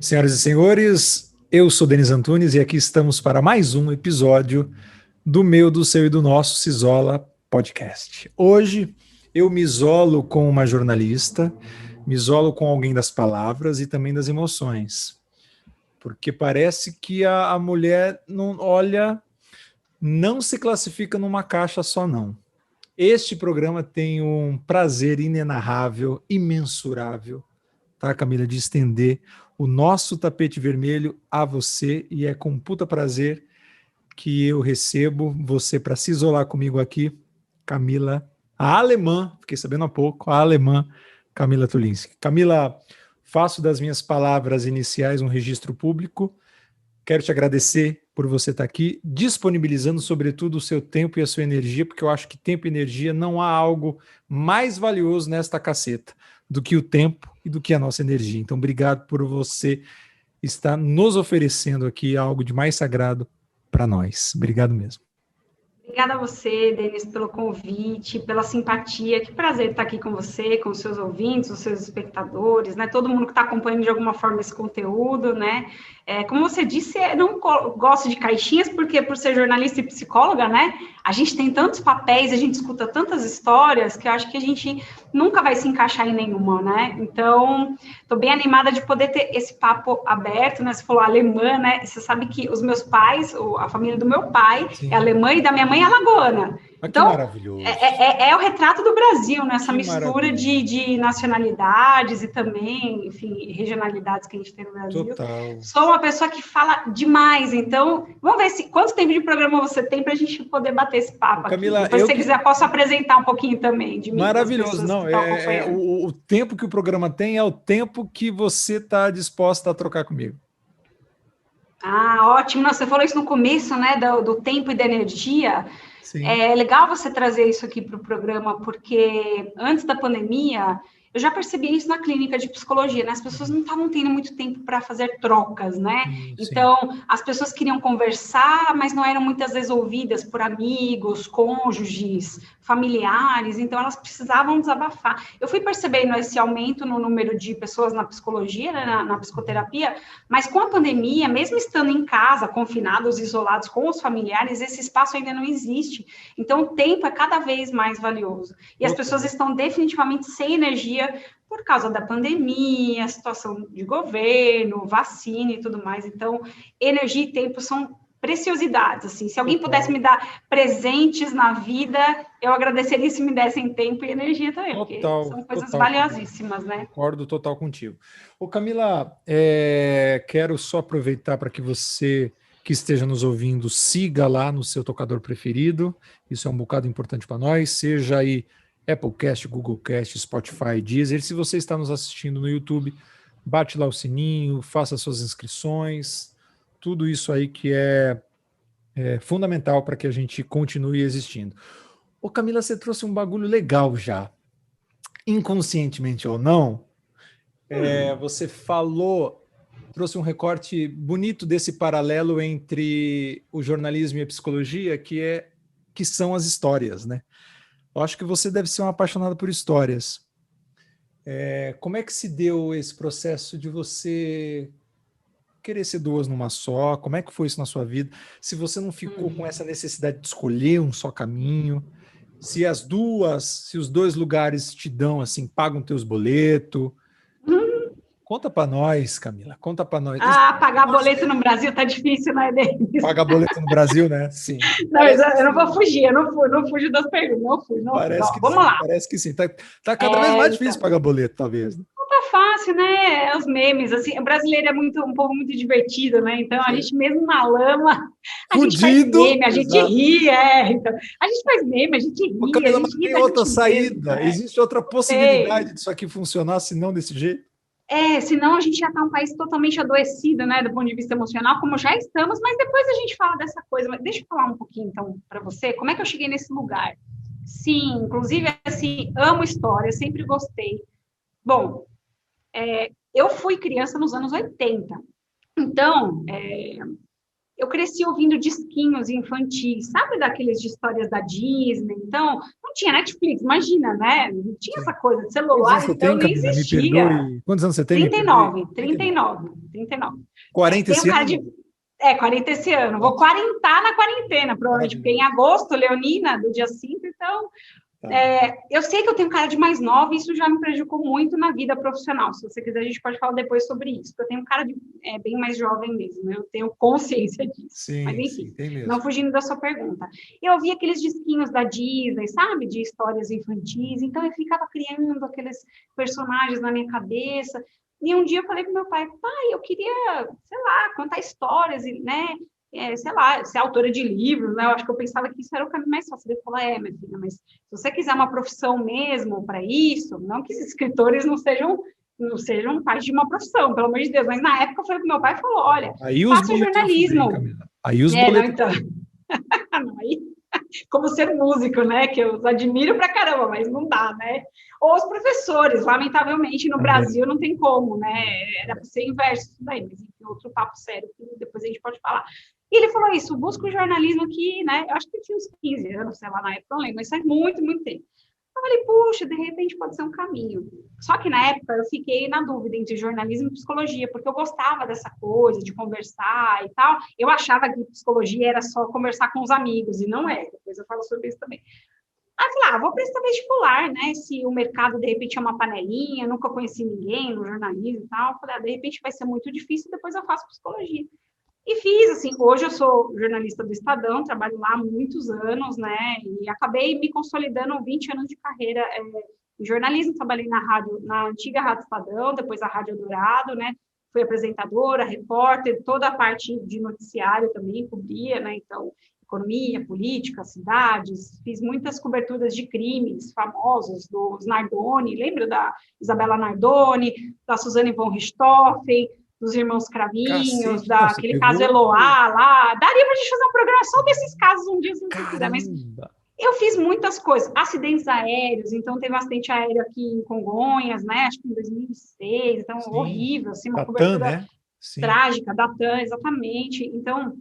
Senhoras e senhores, eu sou Denis Antunes e aqui estamos para mais um episódio do meu, do seu e do nosso Se Isola Podcast. Hoje eu me isolo com uma jornalista, me isolo com alguém das palavras e também das emoções, porque parece que a mulher não se classifica numa caixa só não. Este programa tem um prazer inenarrável, imensurável, tá, Camila, de estender o nosso tapete vermelho a você, e é com puta prazer que eu recebo você para se isolar comigo aqui, Camila, a alemã, fiquei sabendo há pouco, a alemã Camila Tulinski. Camila, faço das minhas palavras iniciais um registro público. Quero te agradecer por você estar aqui, disponibilizando, sobretudo, o seu tempo e a sua energia, porque eu acho que tempo e energia não há algo mais valioso nesta caceta do que o tempo e do que a nossa energia. Então, obrigado por você estar nos oferecendo aqui algo de mais sagrado para nós. Obrigado mesmo. Obrigada a você, Denis, pelo convite, pela simpatia. Que prazer estar aqui com você, com os seus ouvintes, os seus espectadores, né? Todo mundo que está acompanhando de alguma forma esse conteúdo, né? Como você disse, eu não gosto de caixinhas, porque por ser jornalista e psicóloga, né? A gente tem tantos papéis, a gente escuta tantas histórias, que eu acho que a gente nunca vai se encaixar em nenhuma, né? Então, estou bem animada de poder ter esse papo aberto, né? Você falou alemã, né? Você sabe que os meus pais, a família do meu pai é alemã e da minha mãe é alagoana. Então, que maravilhoso. É o retrato do Brasil, né? Essa Que mistura de nacionalidades e também, enfim, regionalidades que a gente tem no Brasil. Total. Sou uma pessoa que fala demais, então vamos ver quanto tempo de programa você tem para a gente poder bater esse papo. Camila, aqui. Depois, se você quiser, posso apresentar um pouquinho também de mim. Maravilhoso, não, o tempo que o programa tem é o tempo que você está disposta a trocar comigo. Ótimo. Não, você falou isso no começo, né, do tempo e da energia. Sim. É legal você trazer isso aqui para o programa, porque antes da pandemia, eu já percebi isso na clínica de psicologia, né? As pessoas não estavam tendo muito tempo para fazer trocas, né? Então, as pessoas queriam conversar, mas não eram muitas vezes ouvidas por amigos, cônjuges, familiares, então elas precisavam desabafar. Eu fui percebendo esse aumento no número de pessoas na psicologia, né, na psicoterapia, mas com a pandemia, mesmo estando em casa, confinados, isolados com os familiares, esse espaço ainda não existe. Então, o tempo é cada vez mais valioso. E as pessoas estão definitivamente sem energia por causa da pandemia, situação de governo, vacina e tudo mais. Então, energia e tempo são preciosidades, assim. Se alguém pudesse me dar presentes na vida, eu agradeceria se me dessem tempo e energia também, porque são coisas valiosíssimas, né? Concordo total contigo. Ô, Camila, quero só aproveitar para que você que esteja nos ouvindo siga lá no seu tocador preferido. Isso é um bocado importante para nós, seja aí Applecast, Googlecast, Spotify, Deezer. Se você está nos assistindo no YouTube, bate lá o sininho, faça suas inscrições, tudo isso aí que é fundamental para que a gente continue existindo. Ô, Camila, você trouxe um bagulho legal já. Inconscientemente ou não, você trouxe um recorte bonito desse paralelo entre o jornalismo e a psicologia, que são as histórias, né? Eu acho que você deve ser uma apaixonada por histórias. Como é que se deu esse processo de você querer ser duas numa só? Como é que foi isso na sua vida? Se você não ficou com essa necessidade de escolher um só caminho, se os dois lugares te dão, assim, pagam teus boletos. Conta para nós, Camila, conta para nós. Pagar boleto no Brasil tá difícil, né, Denis? Pagar boleto no Brasil, né? Sim. Não, eu não vou fugir, eu não fujo das perguntas, vamos lá. Parece que sim. Tá cada vez mais difícil pagar boleto, talvez. Não tá fácil, né? Os memes, assim, o brasileiro é um povo muito divertido, né? Então, a gente mesmo na lama, a gente faz meme, a gente ri, então, a gente faz meme, a gente ri. Camila, mas tem outra saída, né? Existe outra possibilidade disso aqui funcionar, se não desse jeito? Senão a gente já está um país totalmente adoecido, né, do ponto de vista emocional, como já estamos, mas depois a gente fala dessa coisa. Mas deixa eu falar um pouquinho, então, para você, como é que eu cheguei nesse lugar? Sim, inclusive, assim, amo história, sempre gostei. Bom, eu fui criança nos anos 80, então, eu cresci ouvindo disquinhos infantis, sabe, daqueles de histórias da Disney. Então, não tinha Netflix, imagina, né? Não tinha essa coisa de celular, então nem existia. Quantos anos você tem? 39, 39, 39. 40 Tenho esse cara ano? de... 40 esse ano. Vou quarentar na quarentena, provavelmente, porque em agosto, leonina, do dia 5, então... eu sei que eu tenho cara de mais nova e isso já me prejudicou muito na vida profissional. Se você quiser, a gente pode falar depois sobre isso. Eu tenho cara de bem mais jovem mesmo, né? Eu tenho consciência disso. Sim, mas enfim, sim, tem mesmo. Não fugindo da sua pergunta. Eu vi aqueles disquinhos da Disney, sabe? De histórias infantis. Então eu ficava criando aqueles personagens na minha cabeça. E um dia eu falei com meu pai, eu queria, sei lá, contar histórias, né? Sei lá, ser autora de livros, né? Eu acho que eu pensava que isso era o caminho mais fácil. Ele falou, minha filha, mas se você quiser uma profissão mesmo para isso, não que escritores não sejam parte de uma profissão, pelo amor de Deus, mas na época eu falei pro meu pai e falou, olha, faça jornalismo. Aí os boletos... Então... não, aí, como ser músico, né? Que eu admiro pra caramba, mas não dá, né? Ou os professores, lamentavelmente, no Brasil não tem como, né? Era para ser inverso isso daí, mas enfim, outro papo sério, que depois a gente pode falar. E ele falou isso, busca o jornalismo aqui, né? Eu acho que eu tinha uns 15 anos, sei lá, na época, não lembro, mas faz muito, muito tempo. Eu falei, puxa, de repente pode ser um caminho. Só que na época eu fiquei na dúvida entre jornalismo e psicologia, porque eu gostava dessa coisa de conversar e tal. Eu achava que psicologia era só conversar com os amigos, e não é. Depois eu falo sobre isso também. Aí eu falei, vou prestar vestibular, né? Se o mercado, de repente, é uma panelinha, nunca conheci ninguém no jornalismo e tal. Eu falei, de repente vai ser muito difícil, depois eu faço psicologia. E fiz, assim, hoje eu sou jornalista do Estadão, trabalho lá há muitos anos, né, e acabei me consolidando 20 anos de carreira em jornalismo, trabalhei na antiga Rádio Estadão, depois a Rádio Dourado, né, fui apresentadora, repórter, toda a parte de noticiário também cobria, né, então, economia, política, cidades, fiz muitas coberturas de crimes famosos, dos Nardoni, lembra da Isabela Nardoni, da Suzane von Richthofen, dos irmãos Cravinhos, daquele caso Eloá lá. Daria para a gente fazer um programa só desses casos um dia, se você quiser, mas eu fiz muitas coisas. Acidentes aéreos, então teve um acidente aéreo aqui em Congonhas, né? Acho que em 2006, então horrível, assim, uma cobertura trágica, da TAM, exatamente. Então,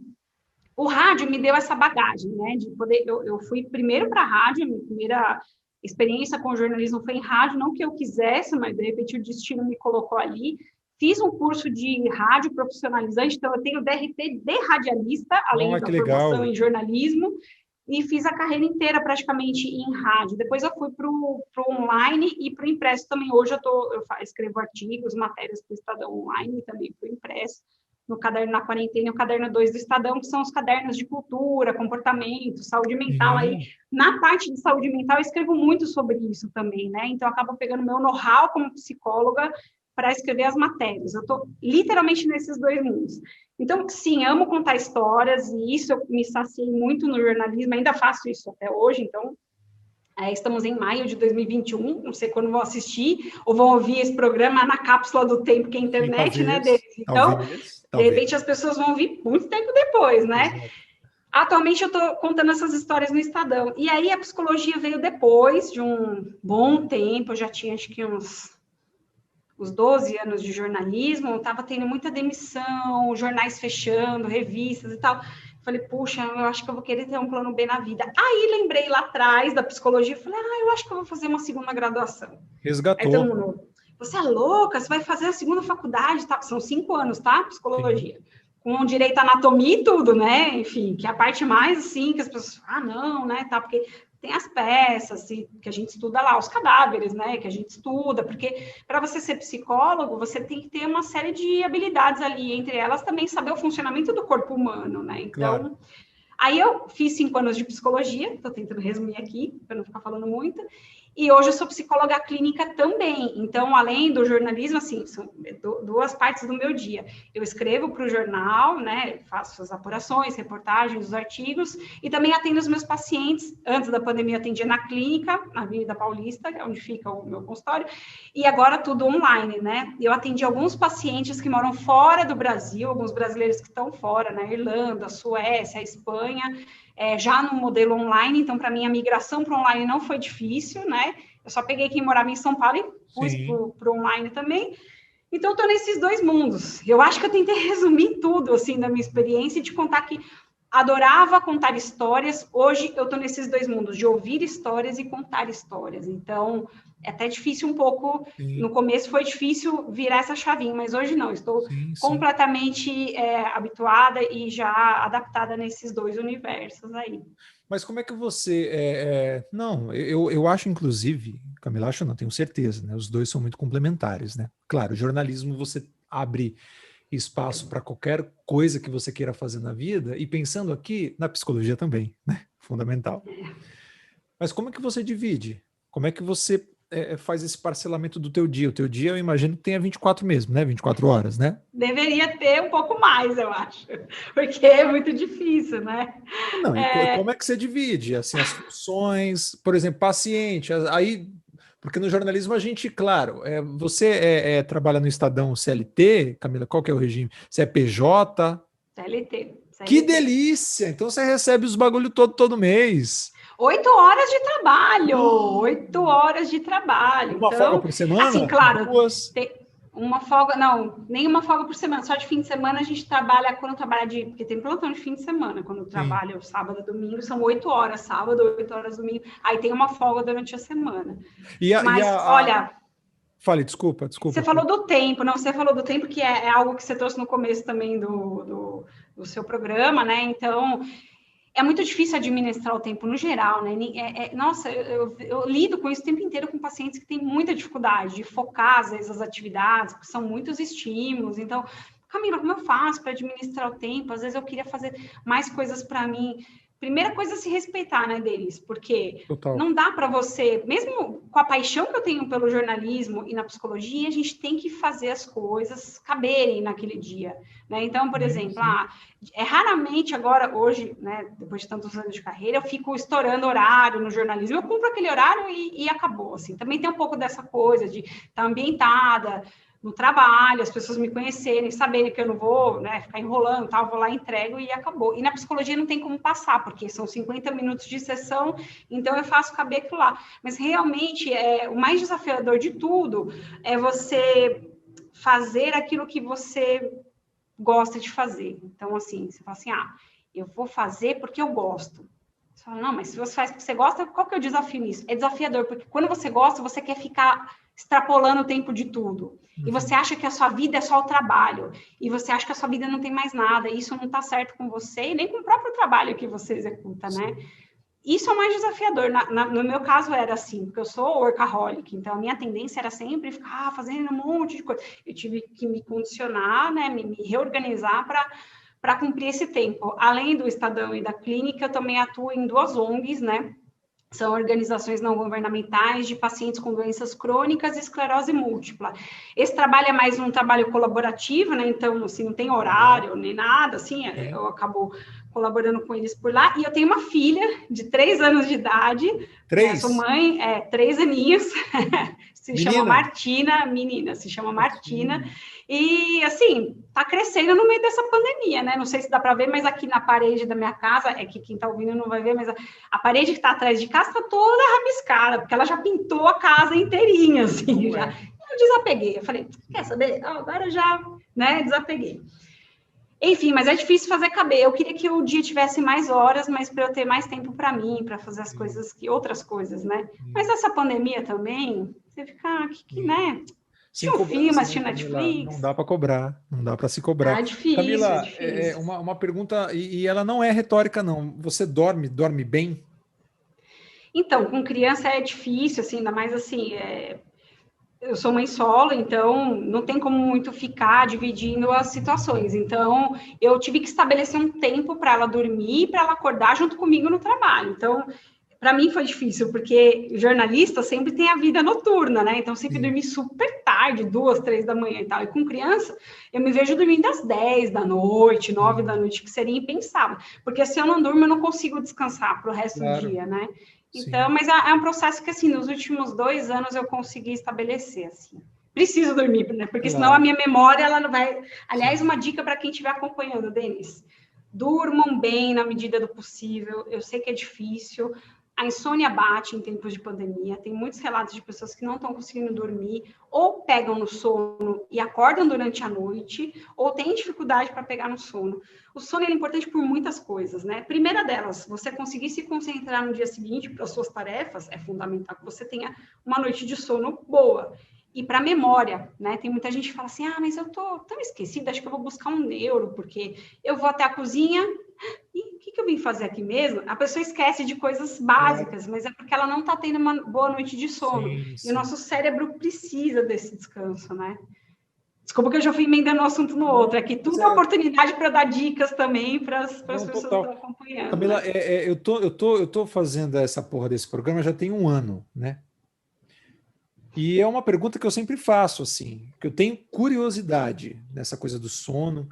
o rádio me deu essa bagagem, né? De poder, eu fui primeiro para a rádio, minha primeira experiência com jornalismo foi em rádio, não que eu quisesse, mas de repente o destino me colocou ali. Fiz um curso de rádio profissionalizante, então eu tenho DRT de radialista, além da formação em jornalismo, e fiz a carreira inteira praticamente em rádio. Depois eu fui para o online e para o impresso também. Hoje eu escrevo artigos, matérias para o Estadão Online e também para o impresso, no Caderno na Quarentena e o Caderno 2 do Estadão, que são os cadernos de cultura, comportamento, saúde mental. Aí, na parte de saúde mental, eu escrevo muito sobre isso também, né? Então, eu acabo pegando meu know-how como psicóloga para escrever as matérias. Eu estou literalmente nesses dois mundos. Então, sim, amo contar histórias, e isso eu me saciei muito no jornalismo, ainda faço isso até hoje, então, estamos em maio de 2021, não sei quando vão assistir, ou vão ouvir esse programa na cápsula do tempo, que é a internet, sim, talvez, né, deles. Então, talvez. De repente, as pessoas vão ouvir muito tempo depois, né? Exato. Atualmente, eu estou contando essas histórias no Estadão. E aí, a psicologia veio depois de um bom tempo, eu já tinha, acho que uns 12 anos de jornalismo, estava tendo muita demissão, jornais fechando, revistas e tal. Falei, puxa, eu acho que eu vou querer ter um plano B na vida. Aí lembrei lá atrás da psicologia, falei, eu acho que eu vou fazer uma segunda graduação. Resgatou. Aí todo mundo, você é louca, você vai fazer a segunda faculdade, tá? São 5 anos, tá? Psicologia. Sim. Com direito à anatomia e tudo, né? Enfim, que é a parte mais, assim, que as pessoas, não, né, tá? Porque tem as peças que a gente estuda lá, os cadáveres, né, que a gente estuda, porque para você ser psicólogo, você tem que ter uma série de habilidades ali, entre elas também saber o funcionamento do corpo humano, né, então... Claro. Aí eu fiz 5 anos de psicologia, estou tentando resumir aqui, para não ficar falando muito, e hoje eu sou psicóloga clínica também. Então, além do jornalismo, assim, são 2 partes do meu dia. Eu escrevo para o jornal, né, faço as apurações, reportagens, os artigos, e também atendo os meus pacientes. Antes da pandemia, eu atendia na clínica, na Avenida Paulista, que é onde fica o meu consultório, e agora tudo online, né? Eu atendi alguns pacientes que moram fora do Brasil, alguns brasileiros que estão fora, na Irlanda, Suécia, Espanha, já no modelo online, então, para mim, a migração para o online não foi difícil, né? Eu só peguei quem morava em São Paulo e pus para o online também. Então, eu estou nesses dois mundos. Eu acho que eu tentei resumir tudo, assim, da minha experiência e te contar que adorava contar histórias. Hoje, eu estou nesses dois mundos, de ouvir histórias e contar histórias. Então, é até difícil um pouco. Sim. No começo foi difícil virar essa chavinha, mas hoje não. Estou completamente habituada e já adaptada nesses dois universos aí. Mas como é que você... Não, eu acho, inclusive, Camila, acho não, tenho certeza, né? Os dois são muito complementares, né? Claro, jornalismo você abre espaço para qualquer coisa que você queira fazer na vida, e pensando aqui na psicologia também, né? Fundamental. Mas como é que você divide? Como é que você faz esse parcelamento do teu dia? O teu dia, eu imagino que tenha 24 mesmo, né? 24 horas, né? Deveria ter um pouco mais, eu acho, porque é muito difícil, né? Não, e como é que você divide? Assim, as funções, por exemplo, paciente, aí, porque no jornalismo a gente, claro, você trabalha no Estadão CLT, Camila, qual que é o regime? Você é PJ? CLT. Que delícia! Então você recebe os bagulho todo mês. 8 horas de trabalho, 8 horas de trabalho. Uma folga por semana? Assim, claro, Duas? uma folga, não, nenhuma folga por semana, só de fim de semana a gente trabalha, quando trabalha porque tem plantão de fim de semana, quando trabalha sábado e domingo, são 8 horas sábado, 8 horas domingo, aí tem uma folga durante a semana. Olha... Fale, desculpa. Você falou do tempo, não, você falou do tempo, que é algo que você trouxe no começo também do seu programa, né, então... É muito difícil administrar o tempo no geral, né? Nossa, eu lido com isso o tempo inteiro com pacientes que têm muita dificuldade de focar, às vezes, as atividades, porque são muitos estímulos. Então, Camila, como eu faço para administrar o tempo? Às vezes eu queria fazer mais coisas para mim. Primeira coisa é se respeitar, né, deles, porque não dá para você, mesmo com a paixão que eu tenho pelo jornalismo e na psicologia, a gente tem que fazer as coisas caberem naquele dia, né? Então, por exemplo, raramente agora, hoje, né, depois de tantos anos de carreira, eu fico estourando horário no jornalismo, eu cumpro aquele horário e acabou, assim. Também tem um pouco dessa coisa de estar ambientada no trabalho, as pessoas me conhecerem, saberem que eu não vou, né, ficar enrolando, tal, vou lá, entrego e acabou. E na psicologia não tem como passar, porque são 50 minutos de sessão, então eu faço caber aquilo lá. Mas realmente, o mais desafiador de tudo é você fazer aquilo que você gosta de fazer. Então, assim, você fala assim, eu vou fazer porque eu gosto. Você fala, não, mas se você faz porque você gosta, qual que é o desafio nisso? É desafiador, porque quando você gosta, você quer ficar extrapolando o tempo de tudo. E você acha que a sua vida é só o trabalho. E você acha que a sua vida não tem mais nada. E isso não está certo com você e nem com o próprio trabalho que você executa, né? Isso é o mais desafiador. No meu caso era assim, porque eu sou workaholic. Então, a minha tendência era sempre ficar fazendo um monte de coisa. Eu tive que me condicionar, né? Me reorganizar para cumprir esse tempo. Além do Estadão e da clínica, eu também atuo em 2 ONGs, né? São organizações não governamentais de pacientes com doenças crônicas e esclerose múltipla. Esse trabalho é mais um trabalho colaborativo, né? Então, assim, não tem horário nem nada, assim, eu acabo colaborando com eles por lá. E eu tenho uma filha de 3 anos de idade. 3? Sou mãe, 3 aninhos. Se chama Martina, menina, se chama Martina. E, assim, tá crescendo no meio dessa pandemia, né? Não sei se dá para ver, mas aqui na parede da minha casa, que quem tá ouvindo não vai ver, mas a parede que tá atrás de casa tá toda rabiscada, porque ela já pintou a casa inteirinha, assim, já. Eu desapeguei. Eu falei, quer saber? Agora eu já, né, desapeguei. Enfim, mas é difícil fazer caber. Eu queria que o dia tivesse mais horas, mas para eu ter mais tempo para mim, para fazer as coisas, outras coisas, né? Mas essa pandemia também, você fica, né? Tinha um filme, mas tinha Netflix. Não dá para cobrar, não dá para se cobrar. É difícil, Camila, difícil. Uma pergunta, e ela não é retórica, não. Você dorme bem? Então, com criança é difícil, assim, ainda mais assim, eu sou mãe solo, então não tem como muito ficar dividindo as situações. Então, eu tive que estabelecer um tempo para ela dormir e para ela acordar junto comigo no trabalho. Então, para mim foi difícil, porque jornalista sempre tem a vida noturna, né? Então, sempre dormi super tarde, 2, 3 da manhã e tal. E com criança, eu me vejo dormindo às 10 da noite, 9 da noite, que seria impensável. Porque se eu não durmo, eu não consigo descansar para o resto do dia, né? Então, mas é um processo que, assim, nos últimos 2 anos eu consegui estabelecer, assim. Preciso dormir, né? Porque senão a minha memória, ela não vai... Aliás, uma dica para quem estiver acompanhando, Denis. Durmam bem na medida do possível. Eu sei que é difícil, A insônia bate em tempos de pandemia, tem muitos relatos de pessoas que não estão conseguindo dormir, ou pegam no sono e acordam durante a noite, ou têm dificuldade para pegar no sono. O sono é importante por muitas coisas, né? Primeira delas, você conseguir se concentrar no dia seguinte para as suas tarefas, é fundamental que você tenha uma noite de sono boa. E para a memória, né? Tem muita gente que fala assim, mas eu tô tão esquecida, acho que eu vou buscar um neuro, porque eu vou até a cozinha e o que eu vim fazer aqui mesmo? A pessoa esquece de coisas básicas, mas é porque ela não está tendo uma boa noite de sono. Sim, sim. E o nosso cérebro precisa desse descanso, né? Desculpa que eu já fui emendando um assunto no outro. Aqui tudo é oportunidade para dar dicas também para as pessoas que estão acompanhando. Camila, né? Eu tô fazendo essa porra desse programa já tem um ano, né? E é uma pergunta que eu sempre faço, assim, que eu tenho curiosidade nessa coisa do sono,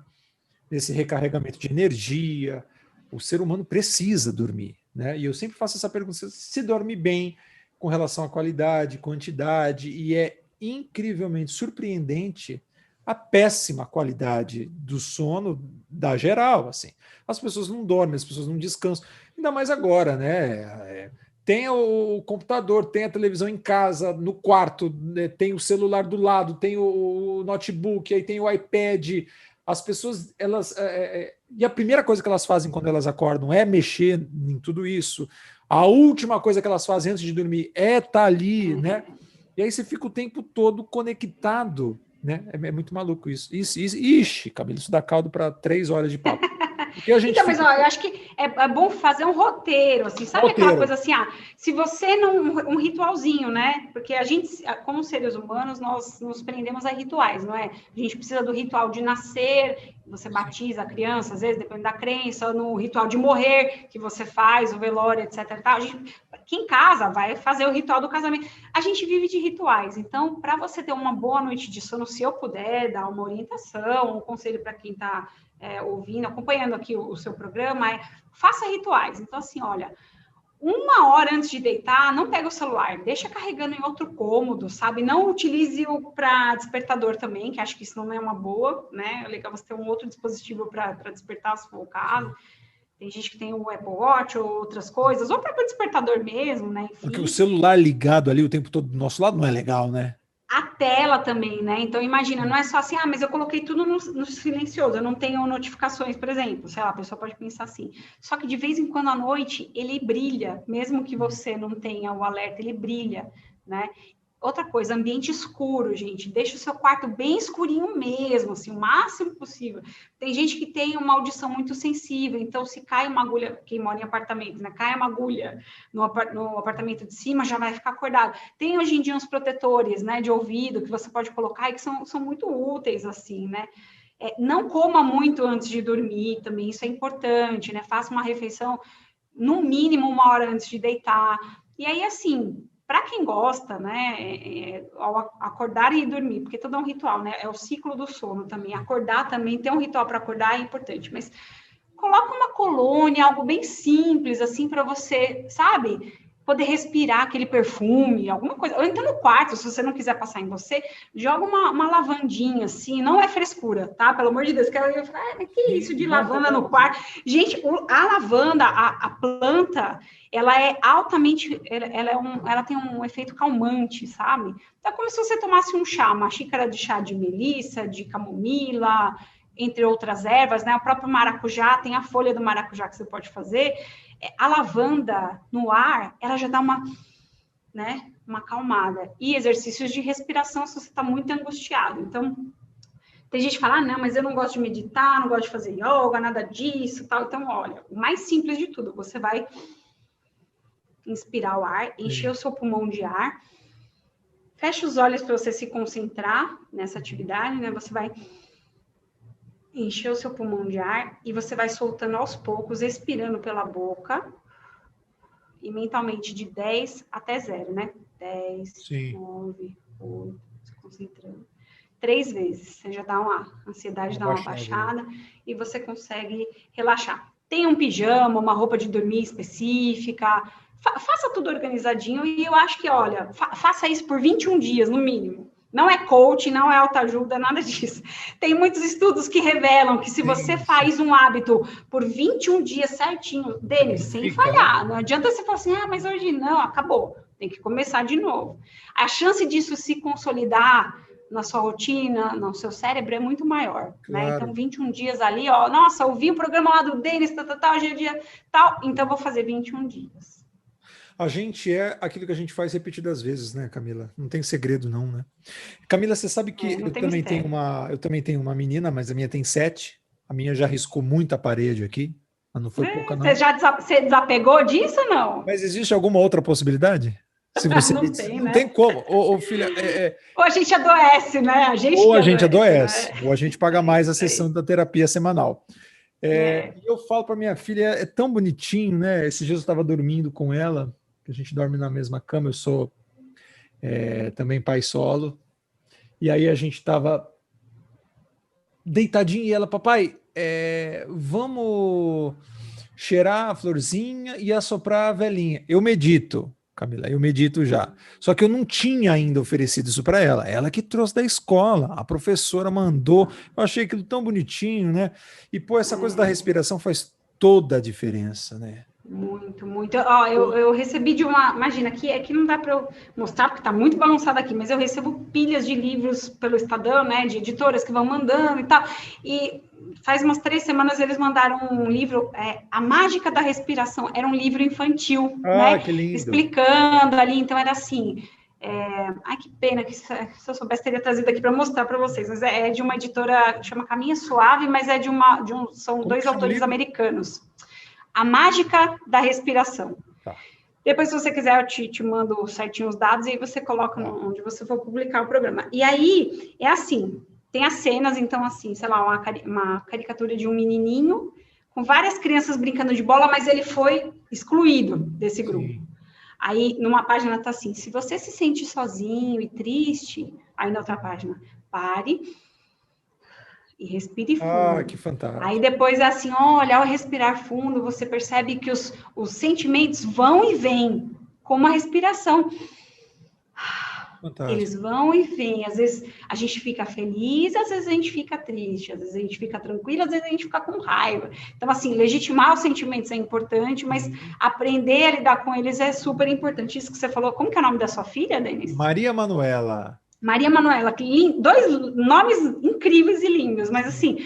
nesse recarregamento de energia. O ser humano precisa dormir, né? E eu sempre faço essa pergunta: se dorme bem com relação à qualidade, quantidade, e é incrivelmente surpreendente a péssima qualidade do sono da geral, assim. As pessoas não dormem, as pessoas não descansam, ainda mais agora, né? Tem o computador, tem a televisão em casa, no quarto, né? Tem o celular do lado, tem o notebook, aí tem o iPad. As pessoas, elas... e a primeira coisa que elas fazem quando elas acordam é mexer em tudo isso. A última coisa que elas fazem antes de dormir é estar ali, né? E aí você fica o tempo todo conectado, né? É muito maluco isso. Ixi, Camila, isso dá caldo para 3 horas de papo. Porque a gente então, mas ó, eu acho que é bom fazer um roteiro, assim, sabe aquela coisa assim, se você não... Um ritualzinho, né? Porque a gente, como seres humanos, nós nos prendemos a rituais, não é? A gente precisa do ritual de nascer, você batiza a criança, às vezes, depende da crença, no ritual de morrer, que você faz, o velório, etc. Tal. Quem casa vai fazer o ritual do casamento. A gente vive de rituais, então, para você ter uma boa noite de sono, se eu puder dar uma orientação, um conselho para quem está ouvindo, acompanhando aqui o seu programa, faça rituais. Então, assim, olha, 1 hora antes de deitar, não pega o celular, deixa carregando em outro cômodo, sabe? Não utilize-o para despertador também, que acho que isso não é uma boa, né? É legal você ter um outro dispositivo para despertar, se for o caso. Tem gente que tem o Apple Watch ou outras coisas, ou o próprio despertador mesmo, né? Enfim. Porque o celular ligado ali o tempo todo do nosso lado não é legal, né? A tela também, né? Então, imagina, não é só assim, mas eu coloquei tudo no silencioso, eu não tenho notificações, por exemplo. Sei lá, a pessoa pode pensar assim. Só que de vez em quando à noite ele brilha, mesmo que você não tenha o alerta, ele brilha, né? Outra coisa, ambiente escuro, gente. Deixa o seu quarto bem escurinho mesmo, assim, o máximo possível. Tem gente que tem uma audição muito sensível, então se cai uma agulha, quem mora em apartamento, né? Cai uma agulha no apartamento de cima, já vai ficar acordado. Tem hoje em dia uns protetores, né, de ouvido que você pode colocar e que são muito úteis, assim, né? Não coma muito antes de dormir também, isso é importante, né? Faça uma refeição no mínimo 1 hora antes de deitar. E aí, assim, para quem gosta, né, ao acordar e dormir, porque tudo é um ritual, né? É o ciclo do sono também. Acordar também, ter um ritual para acordar é importante, mas coloca uma colônia, algo bem simples, assim, para você, sabe? Poder respirar aquele perfume, alguma coisa. Ou então no quarto, se você não quiser passar em você, joga uma lavandinha, assim, não é frescura, tá? Pelo amor de Deus, que eu falar, mas que isso de lavanda no quarto? Gente, a lavanda, a planta, ela é altamente, ela tem um efeito calmante, sabe? Então é como se você tomasse um chá, uma xícara de chá de melissa, de camomila, entre outras ervas, né? O próprio maracujá, tem a folha do maracujá que você pode fazer. A lavanda no ar, ela já dá uma acalmada. E exercícios de respiração se você está muito angustiado. Então, tem gente que fala, não, mas eu não gosto de meditar, não gosto de fazer yoga, nada disso, tal. Então, olha, o mais simples de tudo, você vai inspirar o ar, encher o seu pulmão de ar, fecha os olhos para você se concentrar nessa atividade, né? Você vai encher o seu pulmão de ar e você vai soltando aos poucos, expirando pela boca e mentalmente de 10 até 0, né? 10, Sim. 9, 8, se concentrando. 3 vezes, você já dá uma ansiedade, dá uma baixada e você consegue relaxar. Tem um pijama, uma roupa de dormir específica, faça tudo organizadinho e eu acho que, olha, faça isso por 21 dias, no mínimo. Não é coaching, não é autoajuda, nada disso. Tem muitos estudos que revelam que se você faz um hábito por 21 dias certinho, Denis, sem falhar, não adianta você falar assim, mas hoje não, acabou, tem que começar de novo. A chance disso se consolidar na sua rotina, no seu cérebro, é muito maior, né? Então, 21 dias ali, nossa, ouvi o programa lá do Denis, hoje é dia tal, então vou fazer 21 dias. A gente é aquilo que a gente faz repetidas vezes, né, Camila? Não tem segredo, não, né? Camila, você sabe que eu também tenho uma menina, mas a minha tem 7. A minha já riscou muita parede aqui. Mas não foi pouca, não. Você desapegou disso ou não? Mas existe alguma outra possibilidade? Se você não tem, não né? tem como. Ô, filha, ou a gente adoece, né? Ou a gente adoece, né? ou a gente paga mais a sessão da terapia semanal. E eu falo para minha filha, é tão bonitinho, né? Esses dias eu estava dormindo com ela, que a gente dorme na mesma cama, eu sou também pai solo, e aí a gente estava deitadinho e ela, papai, vamos cheirar a florzinha e assoprar a velhinha. Eu medito, Camila, eu medito já. Só que eu não tinha ainda oferecido isso para ela. Ela que trouxe da escola, a professora mandou. Eu achei aquilo tão bonitinho, né? E, pô, essa coisa da respiração faz toda a diferença, né? Muito, muito. Eu recebi de uma... Imagina, aqui não dá para eu mostrar, porque está muito balançado aqui, mas eu recebo pilhas de livros pelo Estadão, né? De editoras que vão mandando e tal. E faz umas 3 semanas eles mandaram um livro, A Mágica da Respiração. Era um livro infantil, né? Que lindo. Explicando ali. Então, era assim... Ai, que pena que se eu soubesse teria trazido aqui para mostrar para vocês, mas é de uma editora que chama Caminho Suave, mas é são 2 autores americanos. A Mágica da Respiração. Tá. Depois, se você quiser, eu te mando certinho os dados e aí você coloca onde você for publicar o programa. E aí, é assim, tem as cenas, então, assim, sei lá, uma caricatura de um menininho com várias crianças brincando de bola, mas ele foi excluído desse grupo. Sim. Aí, numa página tá assim, se você se sente sozinho e triste, aí na outra página, pare e respire fundo. Que fantástico. Aí depois é assim, olha, ao respirar fundo, você percebe que os sentimentos vão e vêm, como a respiração. Fantástico. Eles vão e vêm. Às vezes a gente fica feliz, às vezes a gente fica triste, às vezes a gente fica tranquilo, às vezes a gente fica com raiva. Então, assim, legitimar os sentimentos é importante, mas aprender a lidar com eles é super importante. Isso que você falou, como que é o nome da sua filha, Denis? Maria Manuela. Maria Manuela, que 2 nomes incríveis e lindos, mas assim,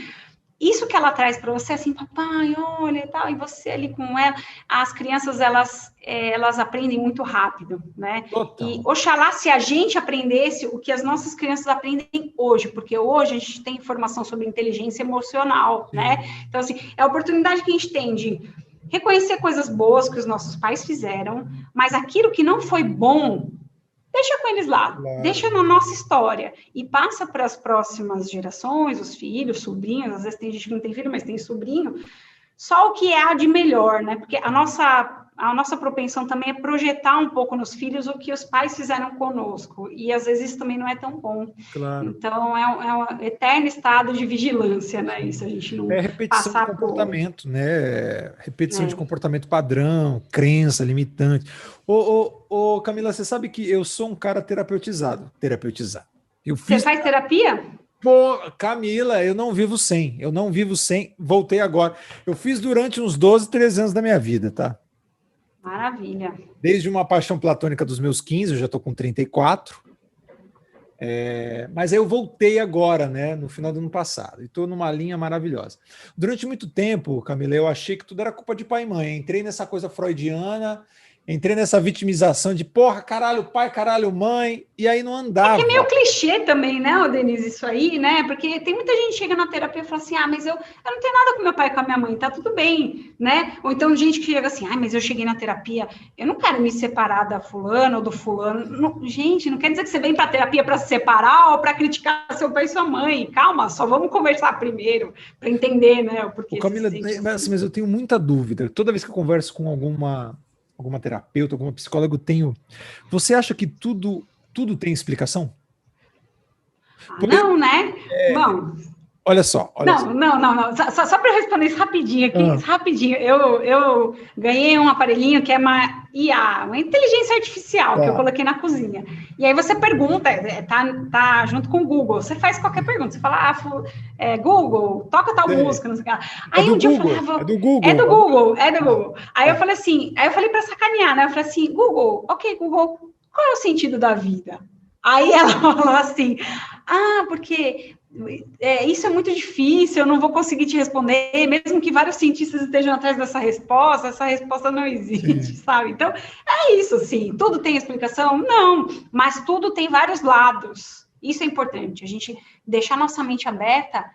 isso que ela traz para você, assim, papai, olha e tal, e você ali com ela, as crianças, elas aprendem muito rápido, né? Total. E oxalá se a gente aprendesse o que as nossas crianças aprendem hoje, porque hoje a gente tem informação sobre inteligência emocional, né? Então, assim, é a oportunidade que a gente tem de reconhecer coisas boas que os nossos pais fizeram, mas aquilo que não foi bom, deixa com eles lá, deixa na nossa história e passa para as próximas gerações, os filhos, sobrinhos, às vezes tem gente que não tem filho, mas tem sobrinho, só o que há de melhor, né? Porque a nossa propensão também é projetar um pouco nos filhos o que os pais fizeram conosco, e às vezes isso também não é tão bom. Claro. Então, é um eterno estado de vigilância, né? Isso a gente não repetição de comportamento, né? Repetição de comportamento padrão, crença limitante. Ô, Camila, você sabe que eu sou um cara terapeutizado. Você faz terapia? Pô, Camila, eu não vivo sem. Voltei agora. Eu fiz durante uns 12, 13 anos da minha vida, tá? Maravilha. Desde uma paixão platônica dos meus 15, eu já tô com 34. Mas aí eu voltei agora, né, no final do ano passado, e estou numa linha maravilhosa. Durante muito tempo, Camila, eu achei que tudo era culpa de pai e mãe. Entrei nessa coisa freudiana, entrei nessa vitimização de porra, caralho, pai, caralho, mãe, e aí não andava. É meio clichê também, né, Denise, isso aí, né? Porque tem muita gente que chega na terapia e fala assim, mas eu não tenho nada com meu pai e com a minha mãe, tá tudo bem, né? Ou então gente que chega assim, mas eu cheguei na terapia, eu não quero me separar da fulana ou do fulano. Não, gente, não quer dizer que você vem pra terapia para se separar ou para criticar seu pai e sua mãe. Calma, só vamos conversar primeiro para entender, né? O porquê. Camila, mas eu tenho muita dúvida. Toda vez que eu converso com alguma terapeuta, alguma psicóloga, você acha que tudo tem explicação? Não, né? Bom, Olha só. Não. Só para responder isso rapidinho aqui, rapidinho. Eu ganhei um aparelhinho que é uma IA, uma inteligência artificial, que eu coloquei na cozinha. E aí você pergunta, tá junto com o Google, você faz qualquer pergunta, você fala, Google, toca tal música, não sei o que lá. Aí um dia eu falava, é do Google. É do Google. Aí eu falei assim, para sacanear, né? Eu falei assim, Google, qual é o sentido da vida? Aí ela falou assim, porque isso é muito difícil, eu não vou conseguir te responder, mesmo que vários cientistas estejam atrás dessa resposta não existe, sabe? Então, é isso, sim. Tudo tem explicação? Não, mas tudo tem vários lados. Isso é importante, a gente deixar nossa mente aberta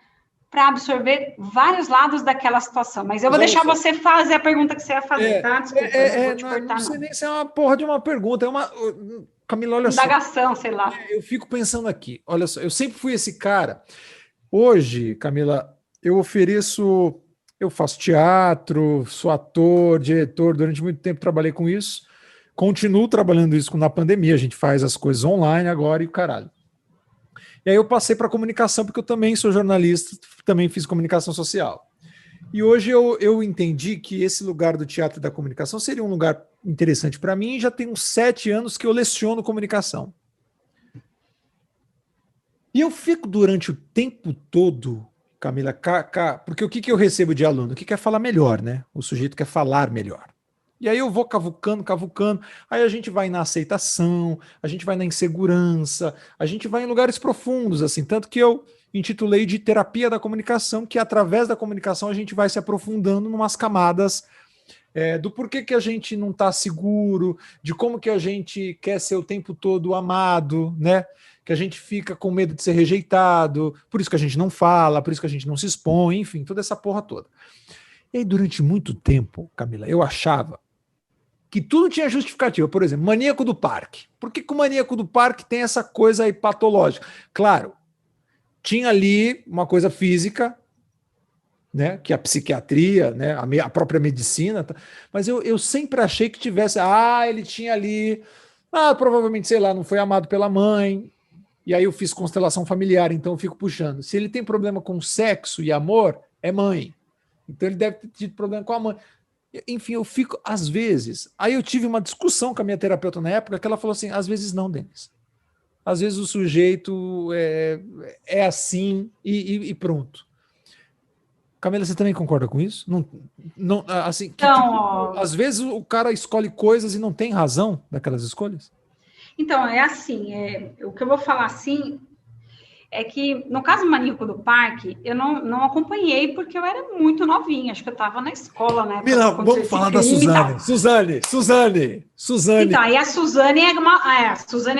para absorver vários lados daquela situação. Mas eu vou deixar você fazer a pergunta que você ia fazer, tá? Desculpa, não vou te cortar, não sei nem se é uma porra de uma pergunta, é uma... Camila, olha só. Indagação, sei lá. Eu fico pensando aqui, olha só, eu sempre fui esse cara. Hoje, Camila, eu faço teatro, sou ator, diretor, durante muito tempo trabalhei com isso, continuo trabalhando isso na pandemia, a gente faz as coisas online agora e o caralho. E aí eu passei para comunicação, porque eu também sou jornalista, também fiz comunicação social. E hoje eu entendi que esse lugar do teatro e da comunicação seria um lugar interessante para mim, e já tem uns 7 anos que eu leciono comunicação. E eu fico durante o tempo todo, Camila, porque o que eu recebo de aluno? O que quer falar melhor, né? O sujeito quer falar melhor. E aí eu vou cavucando, aí a gente vai na aceitação, a gente vai na insegurança, a gente vai em lugares profundos, assim, tanto que eu intitulei de terapia da comunicação, que através da comunicação a gente vai se aprofundando em umas camadas do porquê que a gente não está seguro, de como que a gente quer ser o tempo todo amado, né? Que a gente fica com medo de ser rejeitado, por isso que a gente não fala, por isso que a gente não se expõe, enfim, toda essa porra toda. E aí, durante muito tempo, Camila, eu achava que tudo tinha justificativa. Por exemplo, maníaco do parque. Por que o maníaco do parque tem essa coisa aí patológica? Claro, tinha ali uma coisa física, né, que a psiquiatria, né, a própria medicina, mas eu sempre achei que tivesse, ele tinha ali, provavelmente, sei lá, não foi amado pela mãe, e aí eu fiz constelação familiar, então eu fico puxando. Se ele tem problema com sexo e amor, é mãe. Então ele deve ter tido problema com a mãe. Enfim, eu fico, às vezes, aí eu tive uma discussão com a minha terapeuta na época, que ela falou assim, às vezes não, Denis. Às vezes o sujeito é assim e pronto. Camila, você também concorda com isso? Não, assim, às vezes o cara escolhe coisas e não tem razão daquelas escolhas? Então, é assim, o que eu vou falar assim é que, no caso do Maníaco do Parque, eu não acompanhei porque eu era muito novinha, acho que eu estava na escola, né? Mila, vamos falar da Suzane. Suzane. Então, aí a Suzane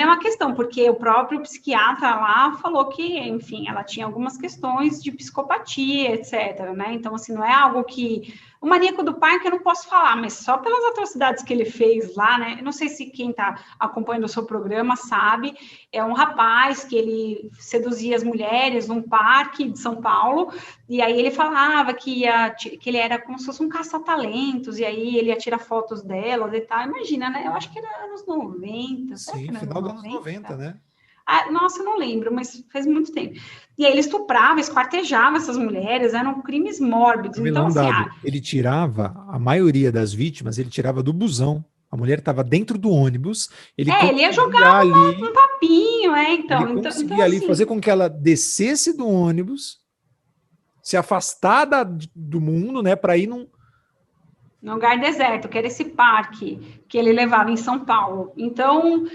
é uma questão, porque o próprio psiquiatra lá falou que, enfim, ela tinha algumas questões de psicopatia, etc, né? Então, assim, não é algo que... O Maníaco do Parque eu não posso falar, mas só pelas atrocidades que ele fez lá, né? Eu não sei se quem está acompanhando o seu programa sabe, é um rapaz que ele seduzia as mulheres num parque de São Paulo, e aí ele falava que ele era como se fosse um caça-talentos, e aí ele ia tirar fotos delas e tal. Imagina, né? Eu acho que era anos 90. Sim, final dos anos 90, né? Nossa, eu não lembro, mas faz muito tempo. E aí ele estuprava, esquartejava essas mulheres, eram crimes mórbidos. Então, assim, ele tirava, a maioria das vítimas, ele tirava do busão. A mulher estava dentro do ônibus. Ele ia jogar um papinho, então. Ele conseguia ali assim, fazer com que ela descesse do ônibus, se afastar do mundo, né, para ir num lugar deserto, que era esse parque que ele levava em São Paulo. Então,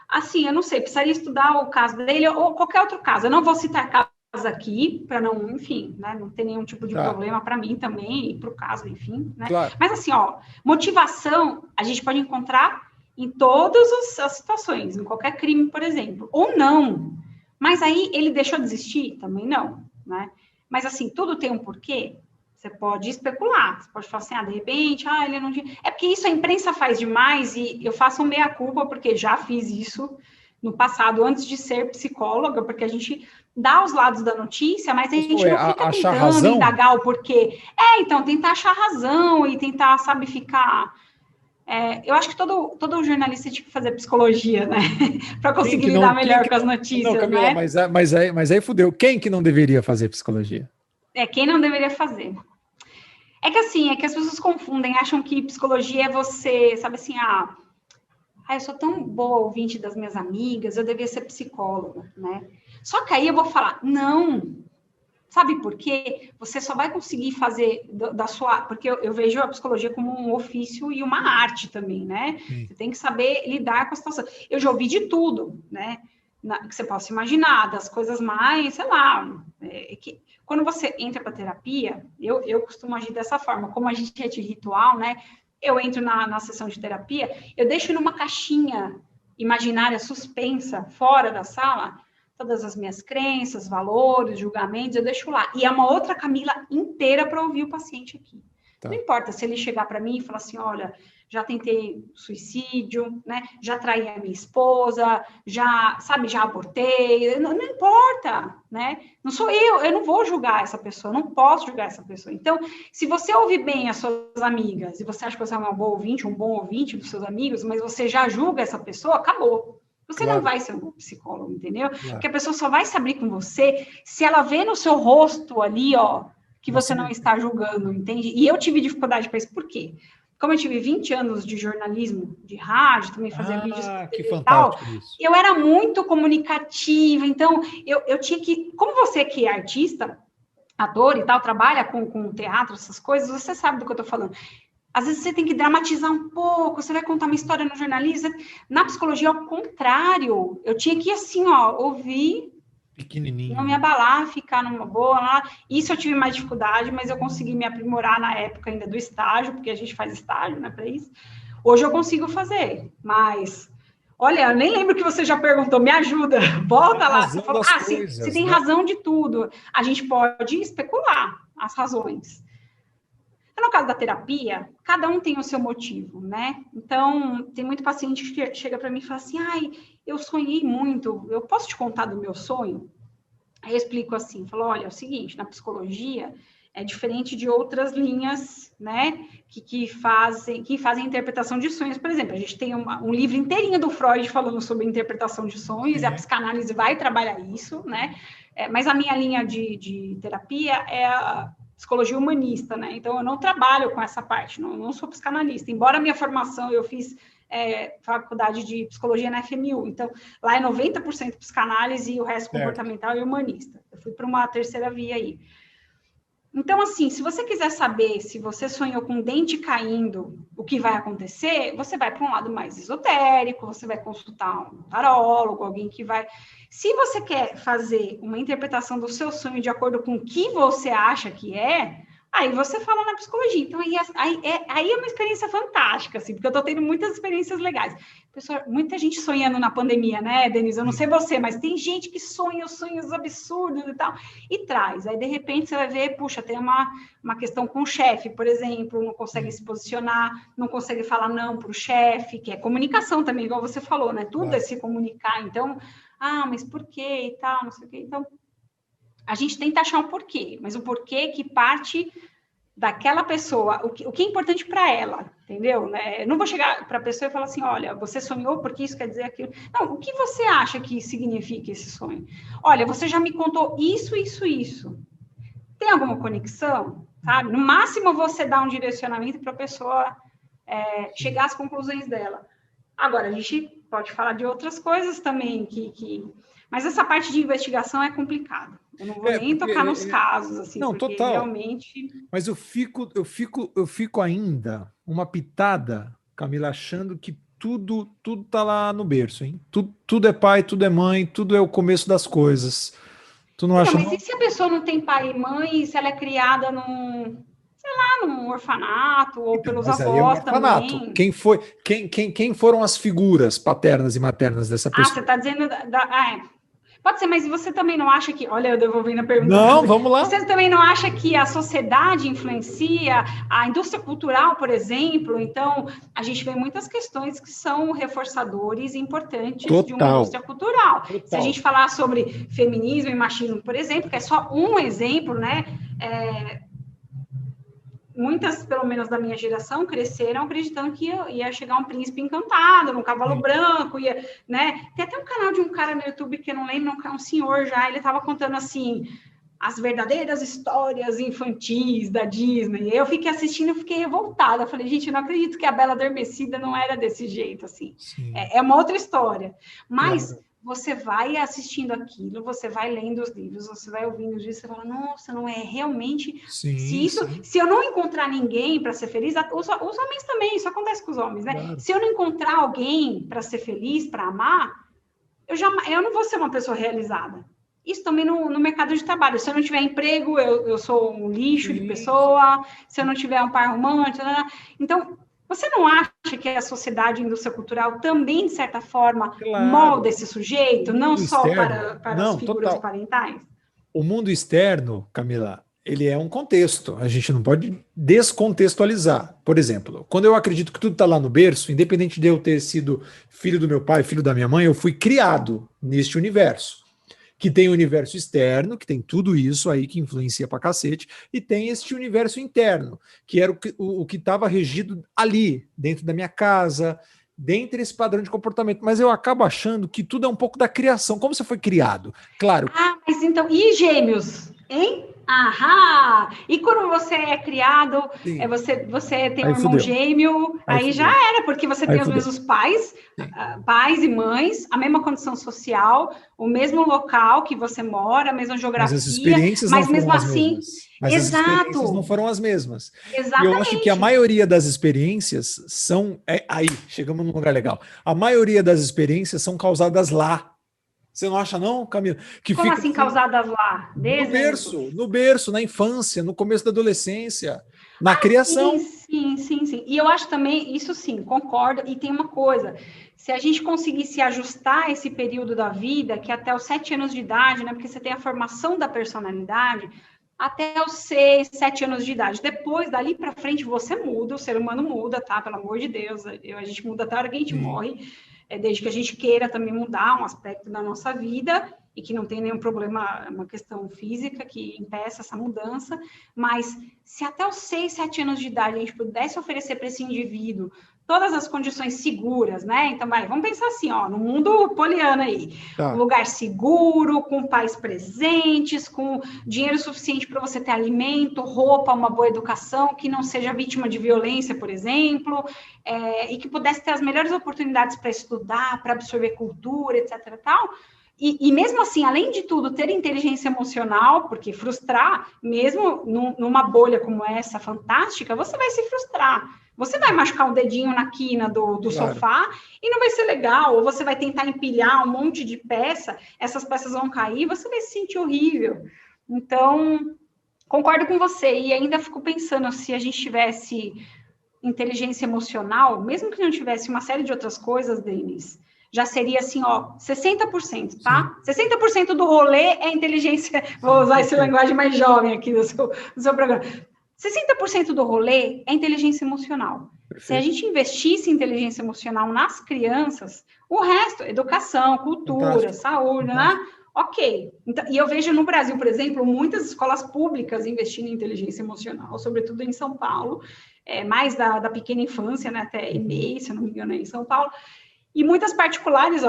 assim, eu não sei, precisaria estudar o caso dele ou qualquer outro caso. Eu não vou citar casos aqui, para não, enfim, né, não ter nenhum tipo de problema para mim também e para o caso, enfim, né? Claro. Mas assim, motivação a gente pode encontrar em todas as situações, em qualquer crime, por exemplo, ou não. Mas aí ele deixou de existir? Também não, né? Mas assim, tudo tem um porquê. Você pode especular, você pode falar assim, de repente, ele não tinha... É porque isso a imprensa faz demais e eu faço meia-culpa porque já fiz isso no passado, antes de ser psicóloga, porque a gente dá os lados da notícia, mas a gente não fica tentando indagar o porquê. Então, tentar achar razão e tentar, sabe, ficar... Eu acho que todo jornalista tinha que fazer psicologia, né? Para conseguir lidar melhor com as notícias, não, Camila, né? mas aí fudeu. Quem que não deveria fazer psicologia? Quem não deveria fazer. É que assim, é que as pessoas confundem, acham que psicologia é você, sabe assim, eu sou tão boa ouvinte das minhas amigas, eu devia ser psicóloga, né? Só que aí eu vou falar, não. Sabe por quê? Você só vai conseguir fazer da sua... Porque eu vejo a psicologia como um ofício e uma arte também, né? Sim. Você tem que saber lidar com a situação. Eu já ouvi de tudo, né? Que você possa imaginar, das coisas mais, sei lá... quando você entra para terapia, eu costumo agir dessa forma. Como a gente é de ritual, né? Eu entro na sessão de terapia, eu deixo numa caixinha imaginária suspensa, fora da sala, todas as minhas crenças, valores, julgamentos, eu deixo lá. E é uma outra Camila inteira para ouvir o paciente aqui. Tá. Não importa se ele chegar para mim e falar assim, olha, já tentei suicídio, né? Já traí a minha esposa, já abortei, não importa, né? Não sou eu não vou julgar essa pessoa, não posso julgar essa pessoa. Então, se você ouve bem as suas amigas, e você acha que você é uma boa ouvinte, um bom ouvinte dos seus amigos, mas você já julga essa pessoa, acabou. Você não vai ser um psicólogo, entendeu? Porque a pessoa só vai se abrir com você se ela vê no seu rosto ali, ó, que você não está julgando, entende? E eu tive dificuldade para isso, por quê? Como eu tive 20 anos de jornalismo, de rádio, também fazia vídeos e tal, eu era muito comunicativa, então eu tinha que... Como você que é artista, ator e tal, trabalha com teatro, essas coisas, você sabe do que eu estou falando. Às vezes você tem que dramatizar um pouco, você vai contar uma história no jornalismo. Na psicologia, ao contrário, eu tinha que, assim, ó, ouvir, pequenininho, não me abalar, ficar numa boa. Isso eu tive mais dificuldade, mas eu consegui me aprimorar na época ainda do estágio, porque a gente faz estágio, né, para isso. Hoje eu consigo fazer, mas... Olha, eu nem lembro que você já perguntou, me ajuda, volta lá. Você falou, você tem razão de tudo. A gente pode especular as razões. No caso da terapia, cada um tem o seu motivo, né? Então, tem muito paciente que chega para mim e fala assim, eu sonhei muito, eu posso te contar do meu sonho? Aí eu explico assim, falo, olha, é o seguinte, na psicologia é diferente de outras linhas, né, que fazem interpretação de sonhos. Por exemplo, a gente tem um livro inteirinho do Freud falando sobre interpretação de sonhos, e a psicanálise vai trabalhar isso, né? Mas a minha linha de terapia é a psicologia humanista, né? Então, eu não trabalho com essa parte, não sou psicanalista. Embora a minha formação, eu fiz faculdade de psicologia na FMU. Então, lá é 90% psicanálise e o resto comportamental e humanista. Eu fui para uma terceira via aí. Então, assim, se você quiser saber se você sonhou com um dente caindo, o que vai acontecer, você vai para um lado mais esotérico, você vai consultar um tarólogo, alguém que vai... Se você quer fazer uma interpretação do seu sonho de acordo com o que você acha que é, aí você fala na psicologia. Então, aí é uma experiência fantástica, assim, porque eu estou tendo muitas experiências legais. Pessoal, muita gente sonhando na pandemia, né, Denise? Eu não sei você, mas tem gente que sonha sonhos absurdos e tal, e traz. Aí, de repente, você vai ver, puxa, tem uma questão com o chefe, por exemplo, não consegue se posicionar, não consegue falar não para o chefe, que é comunicação também, igual você falou, né? Tudo é se comunicar. Então, mas por quê e tal, não sei o quê. Então, a gente tenta achar um porquê, mas o porquê que parte daquela pessoa, o que é importante para ela, entendeu? Né? Eu não vou chegar para a pessoa e falar assim, olha, você sonhou porque isso quer dizer aquilo. Não, o que você acha que significa esse sonho? Olha, você já me contou isso, isso, isso. Tem alguma conexão? Sabe? No máximo, você dá um direcionamento para a pessoa chegar às conclusões dela. Agora, a gente pode falar de outras coisas também Mas essa parte de investigação é complicada. Eu não vou nem tocar nos casos, assim, não, porque total. realmente... Mas eu fico ainda uma pitada, Camila, achando que tudo tá lá no berço, hein? Tudo é pai, tudo é mãe, tudo é o começo das coisas. Tu não acha, mas e se a pessoa não tem pai e mãe, se ela é criada num orfanato, ou pelos avós também? Quem foram as figuras paternas e maternas dessa pessoa? Você está dizendo... Pode ser, mas você também não acha que... Olha, eu devolvendo a pergunta. Não, vamos lá. Você também não acha que a sociedade influencia, a indústria cultural, por exemplo? Então, a gente vê muitas questões que são reforçadores importantes de uma indústria cultural. Se a gente falar sobre feminismo e machismo, por exemplo, que é só um exemplo, né? muitas, pelo menos da minha geração, cresceram acreditando que ia chegar um príncipe encantado, num cavalo branco, né? Tem até um canal de um cara no YouTube que eu não lembro, um senhor já, ele estava contando assim, as verdadeiras histórias infantis da Disney. Eu fiquei assistindo, eu fiquei revoltada. Eu falei, gente, eu não acredito que a Bela Adormecida não era desse jeito, assim. É uma outra história. Mas você vai assistindo aquilo, você vai lendo os livros, você vai ouvindo os livros, você fala, nossa, não é realmente... Se eu não encontrar ninguém para ser feliz, os homens também, isso acontece com os homens, né? Claro. Se eu não encontrar alguém para ser feliz, para amar, eu não vou ser uma pessoa realizada. Isso também no mercado de trabalho. Se eu não tiver emprego, eu sou um lixo de pessoa. Se eu não tiver um par romântico... Então, você não acha que a sociedade e a indústria cultural também, de certa forma, molda esse sujeito, não só para as figuras parentais? O mundo externo, Camila, ele é um contexto. A gente não pode descontextualizar. Por exemplo, quando eu acredito que tudo está lá no berço, independente de eu ter sido filho do meu pai, filho da minha mãe, eu fui criado neste universo. Que tem o universo externo, que tem tudo isso aí que influencia pra cacete, e tem este universo interno, que era o que estava regido ali, dentro da minha casa, dentro desse padrão de comportamento. Mas eu acabo achando que tudo é um pouco da criação. Como você foi criado? Claro. Mas então, e gêmeos, hein? Ahá! E quando você é criado, você tem um irmão gêmeo, aí já era, porque você tem os mesmos pais e mães, a mesma condição social, o mesmo local que você mora, a mesma geografia, mas as experiências mas mesmo assim... Mas exato. As experiências não foram as mesmas. Exatamente. E eu acho que a maioria das experiências são... aí, chegamos num lugar legal. A maioria das experiências são causadas lá. Você não acha, não, Camila? Como assim causadas lá? No berço, na infância, no começo da adolescência, na criação. Sim. E eu acho também, isso sim, concordo. E tem uma coisa, se a gente conseguir se ajustar a esse período da vida, que é até os 7 anos de idade, né? Porque você tem a formação da personalidade, até os 6, 7 anos de idade. Depois, dali para frente, você muda, o ser humano muda, tá? Pelo amor de Deus, a gente muda até a hora que a gente morre. Desde que a gente queira também mudar um aspecto da nossa vida e que não tem nenhum problema, uma questão física que impeça essa mudança, mas se até os 6, 7 anos de idade a gente pudesse oferecer para esse indivíduo todas as condições seguras, né? Então, vamos pensar assim, no mundo poliana aí, um lugar seguro, com pais presentes, com dinheiro suficiente para você ter alimento, roupa, uma boa educação, que não seja vítima de violência, por exemplo, e que pudesse ter as melhores oportunidades para estudar, para absorver cultura, etc. e tal. E mesmo assim, além de tudo, ter inteligência emocional, porque frustrar, mesmo numa bolha como essa fantástica, você vai se frustrar. Você vai machucar o dedinho na quina do sofá e não vai ser legal. Ou você vai tentar empilhar um monte de peça, essas peças vão cair, você vai se sentir horrível. Então, concordo com você. E ainda fico pensando, se a gente tivesse inteligência emocional, mesmo que não tivesse uma série de outras coisas, Denis, já seria assim, 60%, tá? Sim. 60% do rolê é inteligência... Vou usar essa linguagem mais jovem aqui do seu programa. 60% do rolê é inteligência emocional. Perfeito. Se a gente investisse em inteligência emocional nas crianças, o resto, educação, cultura, saúde, né? Ok. Então, e eu vejo no Brasil, por exemplo, muitas escolas públicas investindo em inteligência emocional, sobretudo em São Paulo, mais da pequena infância, né? Até EMEI, se eu não me engano, em São Paulo. E muitas particulares,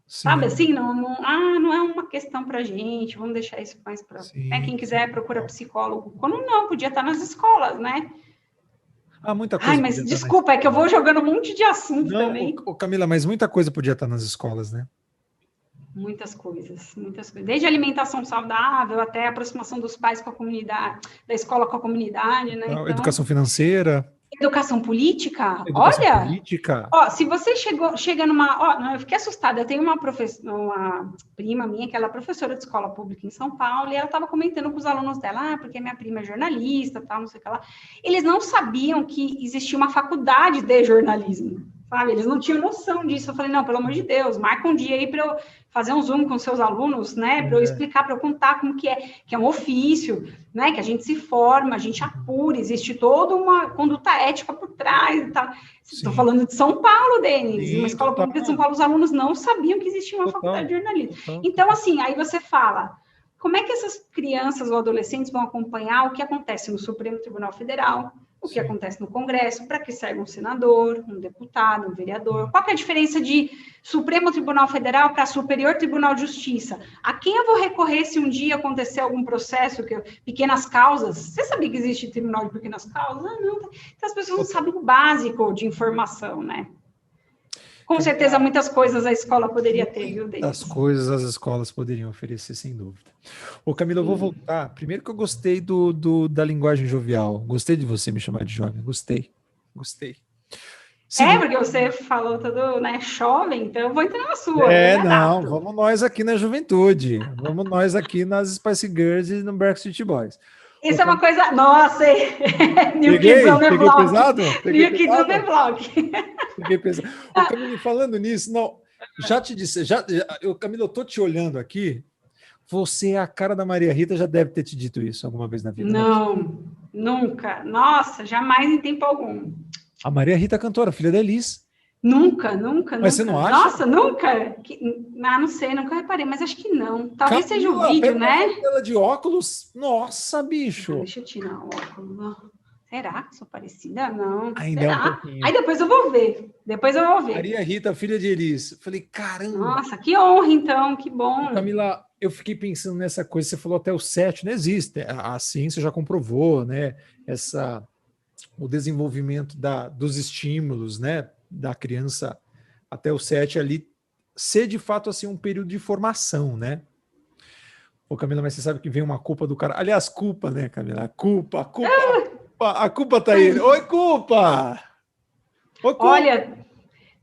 sabe assim, não é uma questão pra gente, vamos deixar isso mais para... Quem quiser procura psicólogo. Quando não, podia estar nas escolas, né? Muita coisa. Mas desculpa, é que eu vou jogando um monte de assunto também. Camila, mas muita coisa podia estar nas escolas, né? Muitas coisas. Desde alimentação saudável até a aproximação dos pais com a comunidade, da escola com a comunidade, né? Então, educação financeira. Educação política? Olha! Política. Se você chega numa... eu fiquei assustada. Eu tenho uma prima minha, que ela é professora de escola pública em São Paulo, e ela estava comentando com os alunos dela, porque minha prima é jornalista, tal, não sei o que lá. Eles não sabiam que existia uma faculdade de jornalismo, sabe? Eles não tinham noção disso. Eu falei, não, pelo amor de Deus, marca um dia aí para eu fazer um Zoom com seus alunos, né, para eu explicar, para eu contar como que é um ofício, né, que a gente se forma, a gente apura, existe toda uma conduta ética por trás e tal. Estou falando de São Paulo, Denis, uma escola pública de São Paulo, os alunos não sabiam que existia uma faculdade de jornalismo. Então, assim, aí você fala, como é que essas crianças ou adolescentes vão acompanhar o que acontece no Supremo Tribunal Federal, o que acontece no Congresso, para que serve um senador, um deputado, um vereador? Qual que é a diferença de Supremo Tribunal Federal para Superior Tribunal de Justiça? A quem eu vou recorrer se um dia acontecer algum processo, pequenas causas? Você sabia que existe tribunal de pequenas causas? Ah, não. Então, as pessoas não sabem o básico de informação, né? Com certeza, muitas coisas a escola poderia ter, viu, Denis? As coisas as escolas poderiam oferecer, sem dúvida. Ô, Camila, eu vou voltar. Primeiro que eu gostei da linguagem jovial. Gostei de você me chamar de jovem. Gostei. Segundo, porque você falou todo, né, jovem, então eu vou entrar na sua. não, vamos nós aqui na juventude. Vamos nós aqui nas Spice Girls e no Backstreet Boys. Isso é uma coisa... Nossa, New Kids on the Block. New Kids on the Block. Peguei pesado. Ô, Camila, falando nisso, não, já te disse, Camila, eu tô te olhando aqui, você é a cara da Maria Rita, já deve ter te dito isso alguma vez na vida. Não, nunca. Nossa, jamais em tempo algum. A Maria Rita cantora, filha da Elis. Nunca. Mas você não acha? Nossa, nunca? Não sei, nunca reparei, mas acho que não. Talvez seja o vídeo, né? Ela de óculos, nossa, bicho. Deixa eu tirar o óculos. Será que sou parecida? Não. Ainda é um pouquinho. Aí depois eu vou ver. Maria Rita, filha de Elis. Falei, caramba. Nossa, que honra, então, que bom. Camila, eu fiquei pensando nessa coisa, você falou até o 7, não existe. A ciência já comprovou, né? O desenvolvimento dos estímulos, né? Da criança até o 7 ali, ser de fato assim um período de formação, né? Ô, Camila, mas você sabe que vem uma culpa do cara. Aliás, culpa, né, Camila? A culpa tá aí. Oi, culpa! Olha,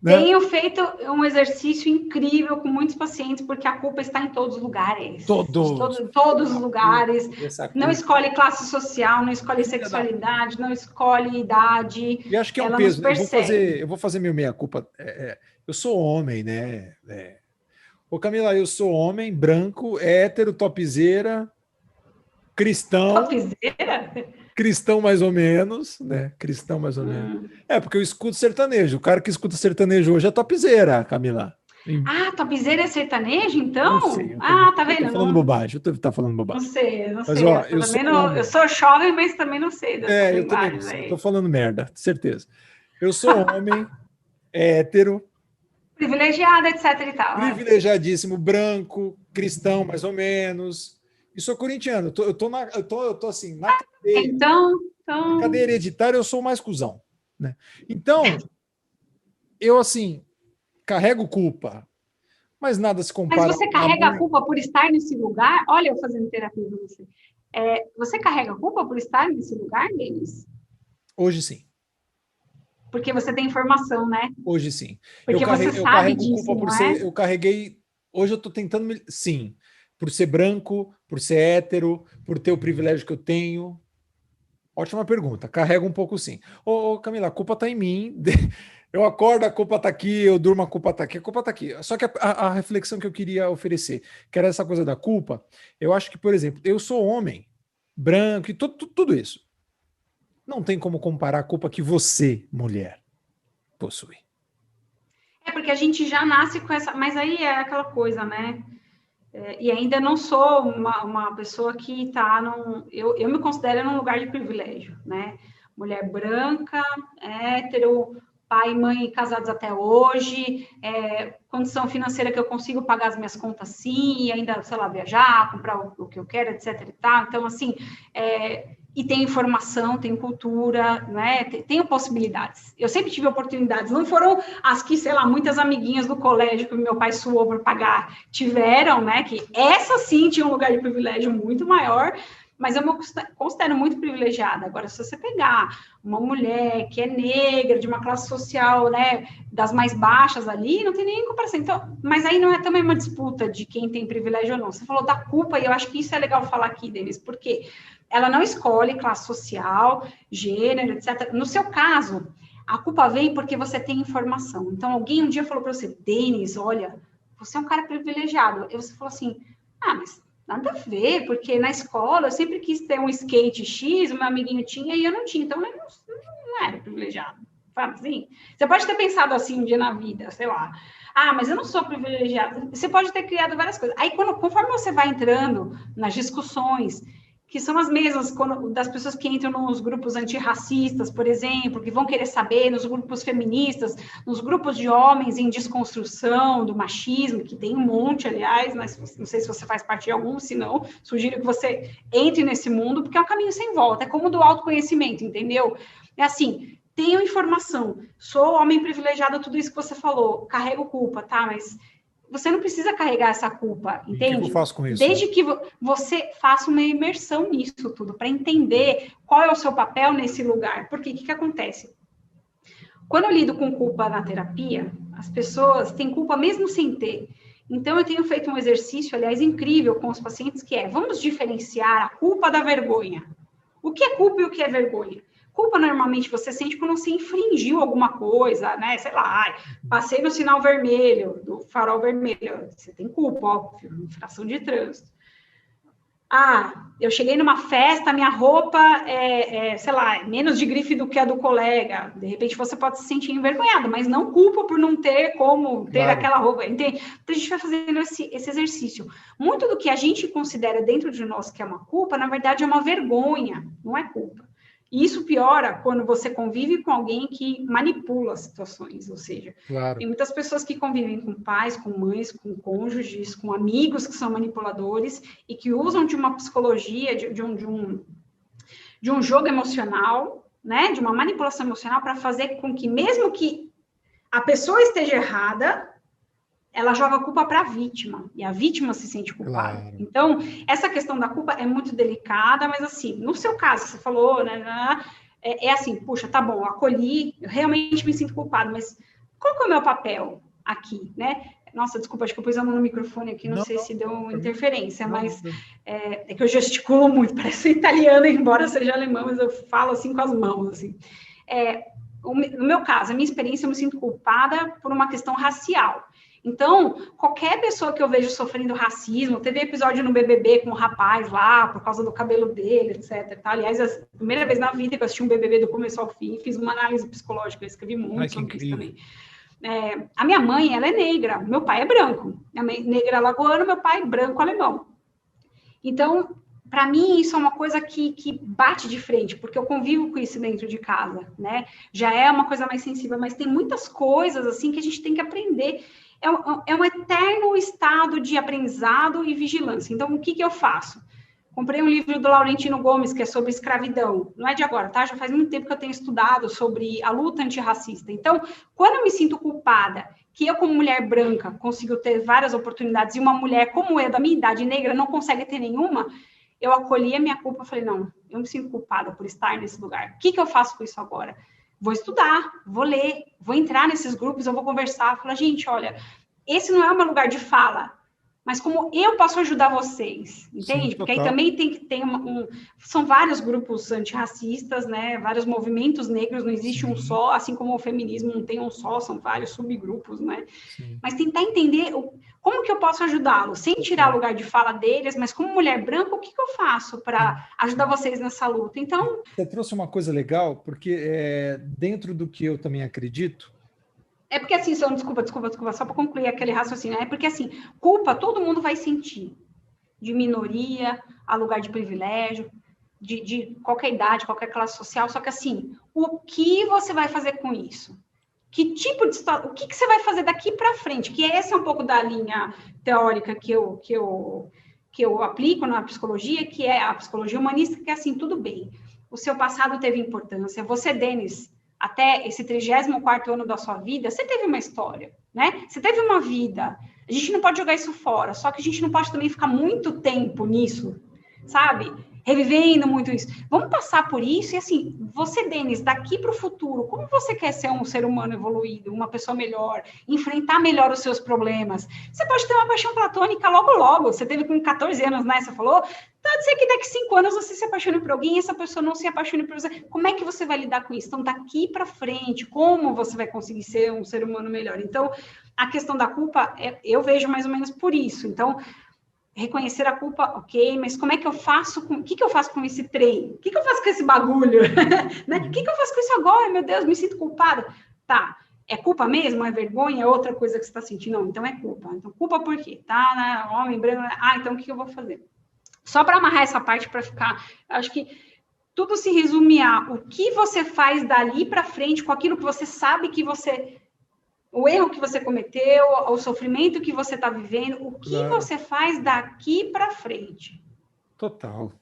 tenho feito um exercício incrível com muitos pacientes, porque a culpa está em todos os lugares. Todos os lugares. Não escolhe classe social, não escolhe sexualidade, não escolhe idade. E acho que é um peso. Eu vou fazer meu meia-culpa. Eu sou homem, né? Ô, Camila, eu sou homem, branco, hétero, topzeira, cristão. Topzeira? Cristão mais ou menos, né? Cristão mais ou menos. Porque eu escuto sertanejo. O cara que escuta sertanejo hoje é topzeira, Camila. Ah, topzeira é sertanejo, então? Não sei, tá vendo? Eu tô falando bobagem. Não sei. Mas, ó, eu sou jovem, mas também não sei. Eu também não sei. Tô falando merda, certeza. Eu sou homem, hétero. Privilegiado, etc e tal. Privilegiadíssimo, branco, cristão mais ou menos. E sou corintiano. Eu tô assim, na cadeia. Então... Na cadeia hereditária, eu sou mais cuzão, né? Então, eu, assim, carrego culpa, mas nada se compara... Mas você carrega a culpa por estar nesse lugar? Olha, eu fazendo terapia com você. Você carrega a culpa por estar nesse lugar, Denis? Hoje, sim. Porque você tem informação, né? Hoje, sim. Porque você sabe disso, culpa por não ser... Eu carreguei... Hoje eu tô tentando... Sim. Por ser branco, por ser hétero, por ter o privilégio que eu tenho. Ótima pergunta. Carrega um pouco, sim. Ô, Camila, a culpa tá em mim. Eu acordo, a culpa tá aqui. Eu durmo, a culpa tá aqui. A culpa tá aqui. Só que a reflexão que eu queria oferecer, que era essa coisa da culpa, eu acho que, por exemplo, eu sou homem, branco e tudo isso. Não tem como comparar a culpa que você, mulher, possui. Porque a gente já nasce com essa... Mas aí é aquela coisa, né? E ainda não sou uma pessoa que está eu me considero num lugar de privilégio, né? Mulher branca, hétero, pai e mãe casados até hoje, condição financeira que eu consigo pagar as minhas contas sim, e ainda, sei lá, viajar, comprar o que eu quero, etc e tal. Então, assim, e tem informação, tem cultura, né? Tenho possibilidades. Eu sempre tive oportunidades. Não foram as que, sei lá, muitas amiguinhas do colégio que meu pai suou para pagar tiveram, né? Que essa sim tinha um lugar de privilégio muito maior, mas eu me considero muito privilegiada. Agora, se você pegar uma mulher que é negra, de uma classe social, né, das mais baixas ali, não tem nem comparação. Então, mas aí não é também uma disputa de quem tem privilégio ou não. Você falou da culpa, e eu acho que isso é legal falar aqui, Denis, porque ela não escolhe classe social, gênero, etc. No seu caso, a culpa vem porque você tem informação. Então, alguém um dia falou para você, Denis, olha, você é um cara privilegiado. E você falou assim, mas nada a ver, porque na escola eu sempre quis ter um skate X, o meu amiguinho tinha e eu não tinha, então eu não era privilegiado. Sabe assim? Você pode ter pensado assim um dia na vida, sei lá. Ah, mas eu não sou privilegiado. Você pode ter criado várias coisas. Aí, conforme você vai entrando nas discussões, que são as mesmas das pessoas que entram nos grupos antirracistas, por exemplo, que vão querer saber, nos grupos feministas, nos grupos de homens em desconstrução do machismo, que tem um monte, aliás, mas não sei se você faz parte de algum, se não, sugiro que você entre nesse mundo, porque é um caminho sem volta, é como do autoconhecimento, entendeu? É assim, tenho informação, sou homem privilegiado, tudo isso que você falou, carrego culpa, tá? Mas você não precisa carregar essa culpa, entende? O que eu faço com isso? Desde que você faça uma imersão nisso tudo, para entender qual é o seu papel nesse lugar. Porque o que acontece? Quando eu lido com culpa na terapia, as pessoas têm culpa mesmo sem ter. Então, eu tenho feito um exercício, aliás, incrível com os pacientes, que é, vamos diferenciar a culpa da vergonha. O que é culpa e o que é vergonha? Culpa, normalmente, você sente quando você infringiu alguma coisa, né? Sei lá, passei no sinal vermelho, do farol vermelho. Você tem culpa, óbvio, infração de trânsito. Ah, eu cheguei numa festa, minha roupa sei lá, menos de grife do que a do colega. De repente, você pode se sentir envergonhado, mas não culpa por não ter como ter aquela roupa. Entende? Então, a gente vai fazendo esse exercício. Muito do que a gente considera dentro de nós que é uma culpa, na verdade, é uma vergonha, não é culpa. E isso piora quando você convive com alguém que manipula as situações, ou seja, tem muitas pessoas que convivem com pais, com mães, com cônjuges, com amigos que são manipuladores e que usam de uma psicologia, de um jogo emocional, né, de uma manipulação emocional para fazer com que, mesmo que a pessoa esteja errada, ela joga a culpa para a vítima, e a vítima se sente culpada. Claro. Então, essa questão da culpa é muito delicada, mas assim, no seu caso, você falou, né, é assim, puxa, tá bom, acolhi, eu realmente me sinto culpado, mas qual que é o meu papel aqui, né? Nossa, desculpa, acho que eu pus a mão no microfone aqui, não sei se deu interferência, mas é que eu gesticulo muito, parece italiana, embora seja alemão, mas eu falo assim com as mãos, assim. No meu caso, a minha experiência, eu me sinto culpada por uma questão racial. Então, qualquer pessoa que eu vejo sofrendo racismo, teve episódio no BBB com um rapaz lá, por causa do cabelo dele, etc. Tá? Aliás, a primeira vez na vida que eu assisti um BBB do começo ao fim, fiz uma análise psicológica, eu escrevi muito sobre isso também. A minha mãe, ela é negra, meu pai é branco. Minha mãe negra alagoana, meu pai branco alemão. Então, para mim, isso é uma coisa que bate de frente, porque eu convivo com isso dentro de casa, né? Já é uma coisa mais sensível, mas tem muitas coisas, assim, que a gente tem que aprender. É um eterno estado de aprendizado e vigilância. Então, o que eu faço? Comprei um livro do Laurentino Gomes, que é sobre escravidão. Não é de agora, tá? Já faz muito tempo que eu tenho estudado sobre a luta antirracista. Então, quando eu me sinto culpada, que eu, como mulher branca, consigo ter várias oportunidades, e uma mulher como eu, da minha idade negra, não consegue ter nenhuma, eu acolhi a minha culpa e falei, não, eu me sinto culpada por estar nesse lugar. O que eu faço com isso agora? Vou estudar, vou ler, vou entrar nesses grupos, eu vou conversar, falar, gente, olha, esse não é o meu lugar de fala, mas como eu posso ajudar vocês, entende? Sim, porque aí também tem que ter são vários grupos antirracistas, né? Vários movimentos negros, não existe um só, assim como o feminismo não tem um só, são vários subgrupos, né? Sim. Mas tentar entender como que eu posso ajudá-los, sem tirar o lugar de fala deles, mas como mulher branca, o que eu faço para ajudar vocês nessa luta? Então... Você trouxe uma coisa legal, porque dentro do que eu também acredito, é porque assim, desculpa, só para concluir aquele raciocínio, é porque assim, culpa todo mundo vai sentir, de minoria, a lugar de privilégio, de qualquer idade, qualquer classe social, só que assim, o que você vai fazer com isso? Que tipo de história, o que você vai fazer daqui para frente? Que essa é um pouco da linha teórica que eu aplico na psicologia, que é a psicologia humanista, que é assim, tudo bem, o seu passado teve importância, você, Denis, até esse 34º ano da sua vida, você teve uma história, né? Você teve uma vida. A gente não pode jogar isso fora, só que a gente não pode também ficar muito tempo nisso, sabe? Revivendo muito isso. Vamos passar por isso e assim, você, Denis, daqui para o futuro, como você quer ser um ser humano evoluído, uma pessoa melhor, enfrentar melhor os seus problemas? Você pode ter uma paixão platônica logo, você teve com 14 anos, né? Você falou, pode ser que daqui 5 anos você se apaixone por alguém e essa pessoa não se apaixone por você. Como é que você vai lidar com isso? Então, daqui para frente, como você vai conseguir ser um ser humano melhor? Então, a questão da culpa, eu vejo mais ou menos por isso. Então, reconhecer a culpa, ok, mas como é que eu faço o que eu faço com esse trem? O que eu faço com esse bagulho? Né? O que eu faço com isso agora? Meu Deus, me sinto culpada. Tá, É culpa mesmo? É vergonha? É outra coisa que você está sentindo? Não, então é culpa. Então, culpa por quê? Tá, né? Homem branco. Então o que eu vou fazer? Só para amarrar essa parte para ficar. Acho que tudo se resume a o que você faz dali para frente com aquilo que você sabe que você. O erro que você cometeu, o sofrimento que você está vivendo, o que você faz daqui para frente. Total.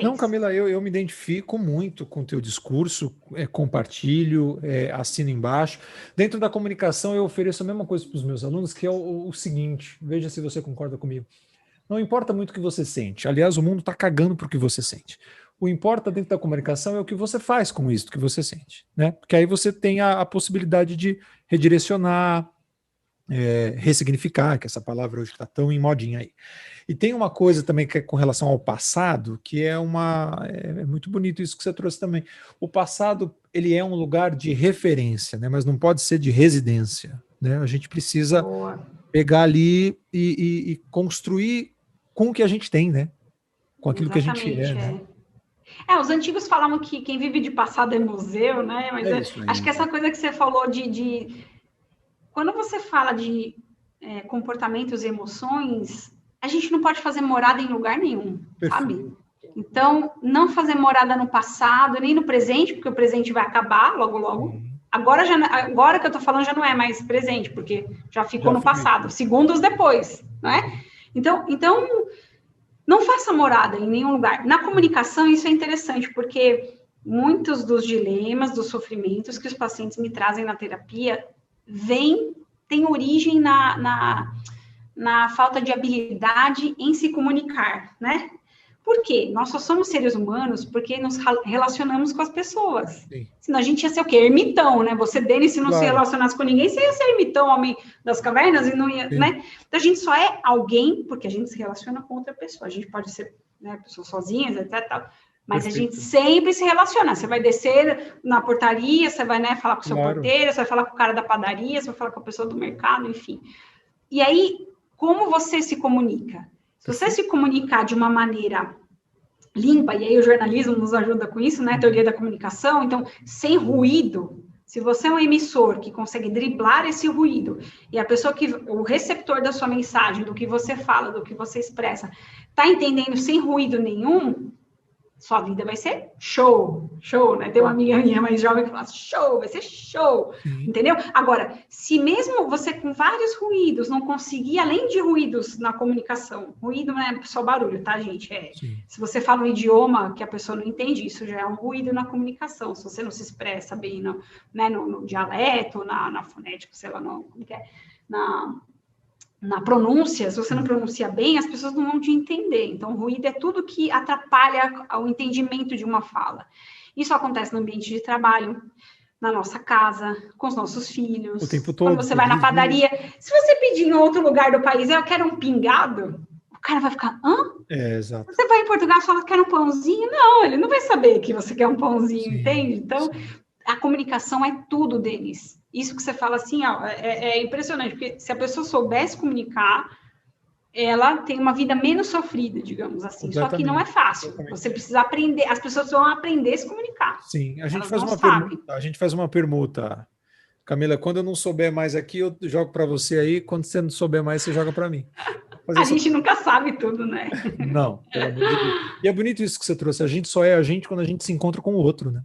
Não, Camila, eu me identifico muito com o teu discurso, compartilho, assino embaixo. Dentro da comunicação, eu ofereço a mesma coisa para os meus alunos, que é o seguinte, veja se você concorda comigo. Não importa muito o que você sente. Aliás, o mundo está cagando para o que você sente. O que importa dentro da comunicação é o que você faz com isso que você sente, né? Porque aí você tem a possibilidade de redirecionar, ressignificar, que essa palavra hoje está tão em modinha aí. E tem uma coisa também que é com relação ao passado, que é muito bonito isso que você trouxe também. O passado, ele é um lugar de referência, né? Mas não pode ser de residência, né? A gente precisa pegar ali e construir com o que a gente tem, né? Com aquilo que a gente é, né? Os antigos falavam que quem vive de passado é museu, né? Mas acho que essa coisa que você falou quando você fala de comportamentos e emoções, a gente não pode fazer morada em lugar nenhum, sabe? Então, não fazer morada no passado, nem no presente, porque o presente vai acabar logo, logo. Agora que eu tô falando já não é mais presente, porque já ficou no passado, segundos depois, né? Então, não faça morada em nenhum lugar. Na comunicação, isso é interessante, porque muitos dos dilemas, dos sofrimentos que os pacientes me trazem na terapia tem origem na falta de habilidade em se comunicar, né? Por quê? Nós só somos seres humanos porque nos relacionamos com as pessoas. Sim. Senão a gente ia ser o quê? Ermitão, né? Você, Denis, se não se relacionasse com ninguém, você ia ser ermitão, homem das cavernas, e não ia, né? Então a gente só é alguém porque a gente se relaciona com outra pessoa. A gente pode ser, né, pessoas sozinhas, etc. Mas a gente sempre se relaciona. Você vai descer na portaria, você vai, né, falar com o seu porteiro, você vai falar com o cara da padaria, você vai falar com a pessoa do mercado, enfim. E aí, como você se comunica? Se você se comunicar de uma maneira limpa, e aí o jornalismo nos ajuda com isso, né? Teoria da comunicação, então, sem ruído. Se você é um emissor que consegue driblar esse ruído, e a pessoa o receptor da sua mensagem, do que você fala, do que você expressa, está entendendo sem ruído nenhum, sua vida vai ser show, né? Tem uma amiga minha mais jovem que fala, show, vai ser show, entendeu? Agora, se mesmo você com vários ruídos não conseguir, além de ruídos na comunicação, ruído não é só barulho, tá, gente? Se você fala um idioma que a pessoa não entende, isso já é um ruído na comunicação, se você não se expressa bem no dialeto, na fonética, sei lá, como que é, na pronúncia, se você não pronuncia bem, as pessoas não vão te entender. Então, o ruído é tudo que atrapalha o entendimento de uma fala. Isso acontece no ambiente de trabalho, na nossa casa, com os nossos filhos. O tempo todo. Quando você vai na padaria. Se você pedir em outro lugar do país, eu quero um pingado, o cara vai ficar, hã? Exato. Você vai em Portugal e fala, quero um pãozinho? Não, ele não vai saber que você quer um pãozinho, entende? Então, a comunicação é tudo deles. Isso que você fala assim, é impressionante, porque se a pessoa soubesse comunicar, ela tem uma vida menos sofrida, digamos assim. Só que não é fácil. Você precisa aprender, as pessoas vão aprender a se comunicar. Sim, a gente faz uma permuta. Camila, quando eu não souber mais aqui, eu jogo para você aí, quando você não souber mais, você joga para mim. A gente nunca sabe tudo, né? Não, pelo amor de Deus. E é bonito isso que você trouxe, a gente só é a gente quando a gente se encontra com o outro, né?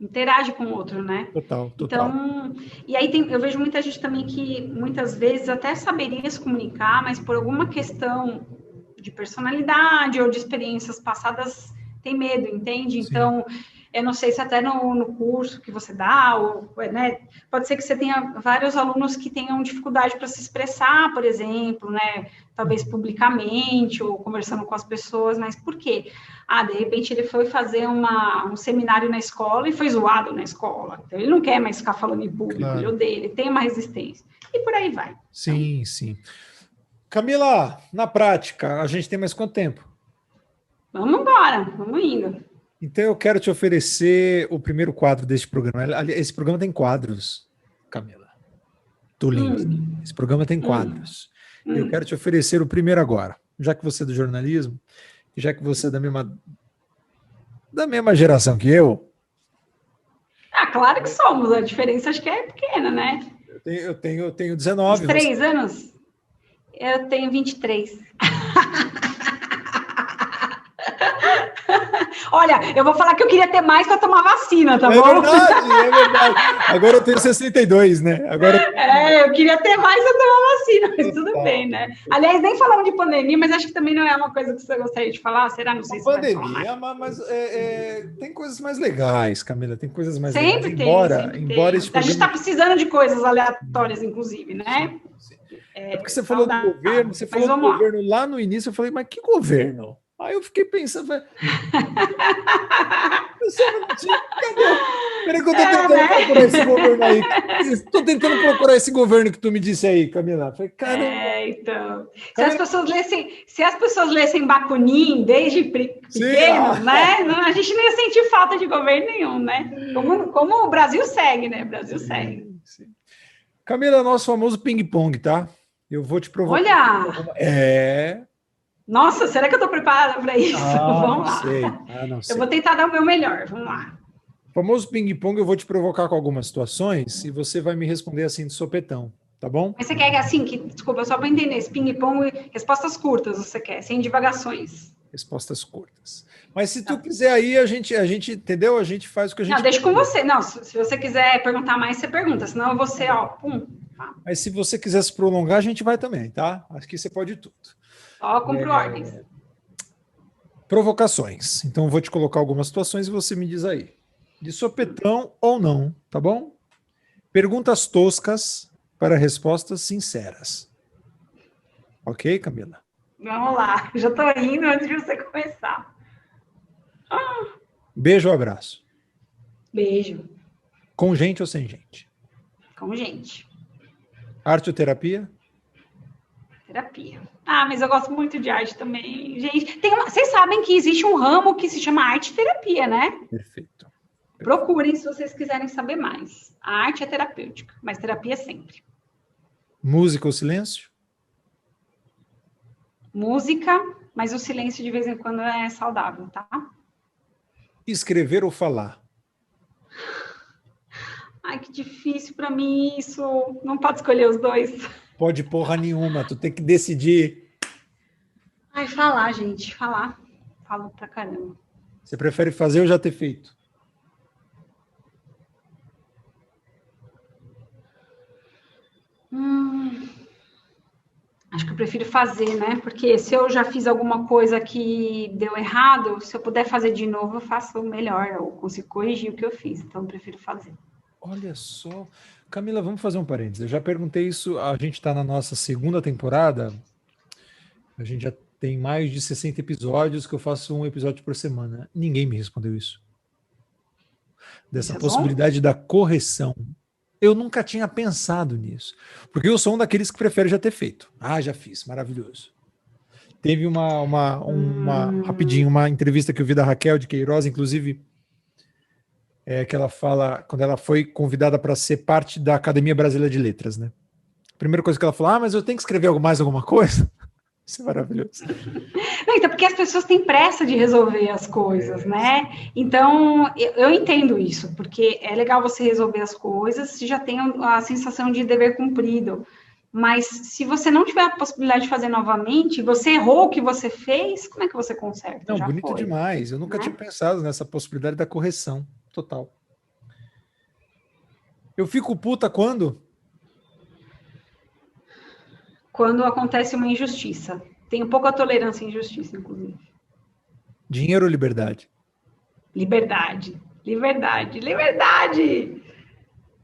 Interage com o outro, né? Total. Então, e aí eu vejo muita gente também que muitas vezes até saberia se comunicar, mas por alguma questão de personalidade ou de experiências passadas tem medo, entende? Sim. Então, eu não sei se até no curso que você dá, ou, né, pode ser que você tenha vários alunos que tenham dificuldade para se expressar, por exemplo, né, talvez publicamente ou conversando com as pessoas, mas por quê? De repente ele foi fazer um seminário na escola e foi zoado na escola, então ele não quer mais ficar falando em público, claro. Ele odeia, ele tem uma resistência, e por aí vai. Sim, então, sim. Camila, na prática, a gente tem mais quanto tempo? Vamos embora, vamos indo. Então eu quero te oferecer o primeiro quadro deste programa. Esse programa tem quadros, Camila. Tulinski. Esse programa tem quadros. Eu quero te oferecer o primeiro agora. Já que você é do jornalismo, já que você é da mesma geração que eu. claro que somos. A diferença acho que é pequena, né? Eu tenho 19. 3 anos? Eu tenho 23. Olha, eu vou falar que eu queria ter mais para tomar vacina, tá bom? É verdade. Agora eu tenho 62, né? Eu queria ter mais para tomar vacina, mas tudo bem, né? Aliás, nem falamos de pandemia, mas acho que também não é uma coisa que você gostaria de falar. Será? Não sei se pandemia, mas tem coisas mais legais, Camila. Tem coisas mais legais. Sempre Embora tem. A gente está precisando de coisas aleatórias, inclusive, né? Sim. É porque você falou do governo, você falou do governo lá no início, eu falei, mas que governo? Aí eu fiquei pensando, peraí que eu tô tentando procurar esse governo aí. Estou tentando procurar esse governo que tu me disse aí, Camila. Falei, caramba. Então. Camila... Se as pessoas lessem Bakunin desde pequeno, né? A gente não ia sentir falta de governo nenhum, né? Como o Brasil segue, né? O Brasil segue. Sim. Camila, nosso famoso ping-pong, tá? Eu vou te provocar. Olha! Nossa, será que eu estou preparada para isso? Vamos lá. Não sei. Eu vou tentar dar o meu melhor. Vamos lá. O famoso ping-pong, eu vou te provocar com algumas situações e você vai me responder assim de sopetão, tá bom? Mas você quer assim, desculpa, só para entender, esse ping-pong, respostas curtas você quer, sem divagações. Respostas curtas. Mas se tu quiser aí, a gente, entendeu? A gente faz o que a gente... Não, deixa com você. Não, se você quiser perguntar mais, você pergunta, senão você, pum. Mas se você quiser se prolongar, a gente vai também, tá? Acho que você pode tudo. Só cumpro ordens. Provocações. Então, eu vou te colocar algumas situações e você me diz aí. De sopetão ou não, tá bom? Perguntas toscas para respostas sinceras. Ok, Camila? Vamos lá. Já estou rindo antes de você começar. Beijo ou abraço? Beijo. Com gente ou sem gente? Com gente. Arte ou terapia? Terapia. Mas eu gosto muito de arte também. Gente, vocês sabem que existe um ramo que se chama arte-terapia, né? Perfeito. Procurem se vocês quiserem saber mais. A arte é terapêutica, mas terapia sempre. Música ou silêncio? Música, mas o silêncio de vez em quando é saudável, tá? Escrever ou falar? Ai, que difícil pra mim isso. Não pode escolher os dois. Pode porra nenhuma, tu tem que decidir. Ai, falar, gente, falar. Falo pra caramba. Você prefere fazer ou já ter feito? Acho que eu prefiro fazer, né? Porque se eu já fiz alguma coisa que deu errado, se eu puder fazer de novo, eu faço melhor, eu consigo corrigir o que eu fiz. Então, eu prefiro fazer. Olha só. Camila, vamos fazer um parênteses. Eu já perguntei isso, a gente está na nossa segunda temporada, a gente já tem mais de 60 episódios que eu faço um episódio por semana. Ninguém me respondeu isso. Dessa possibilidade da correção. Eu nunca tinha pensado nisso. Porque eu sou um daqueles que prefere já ter feito. Já fiz, maravilhoso. Teve rapidinho, uma entrevista que eu vi da Raquel de Queiroz, inclusive, que ela fala, quando ela foi convidada para ser parte da Academia Brasileira de Letras, né? A primeira coisa que ela falou, mas eu tenho que escrever alguma coisa? Isso é maravilhoso. Não, então, porque as pessoas têm pressa de resolver as coisas, né? Então, eu entendo isso, porque é legal você resolver as coisas, se já tem a sensação de dever cumprido. Mas se você não tiver a possibilidade de fazer novamente, você errou o que você fez, como é que você conserta? Não, já bonito foi. Demais. Eu nunca tinha pensado nessa possibilidade da correção total. Eu fico puta quando? Quando acontece uma injustiça. Tenho pouca tolerância à injustiça, inclusive. Dinheiro ou liberdade? Liberdade.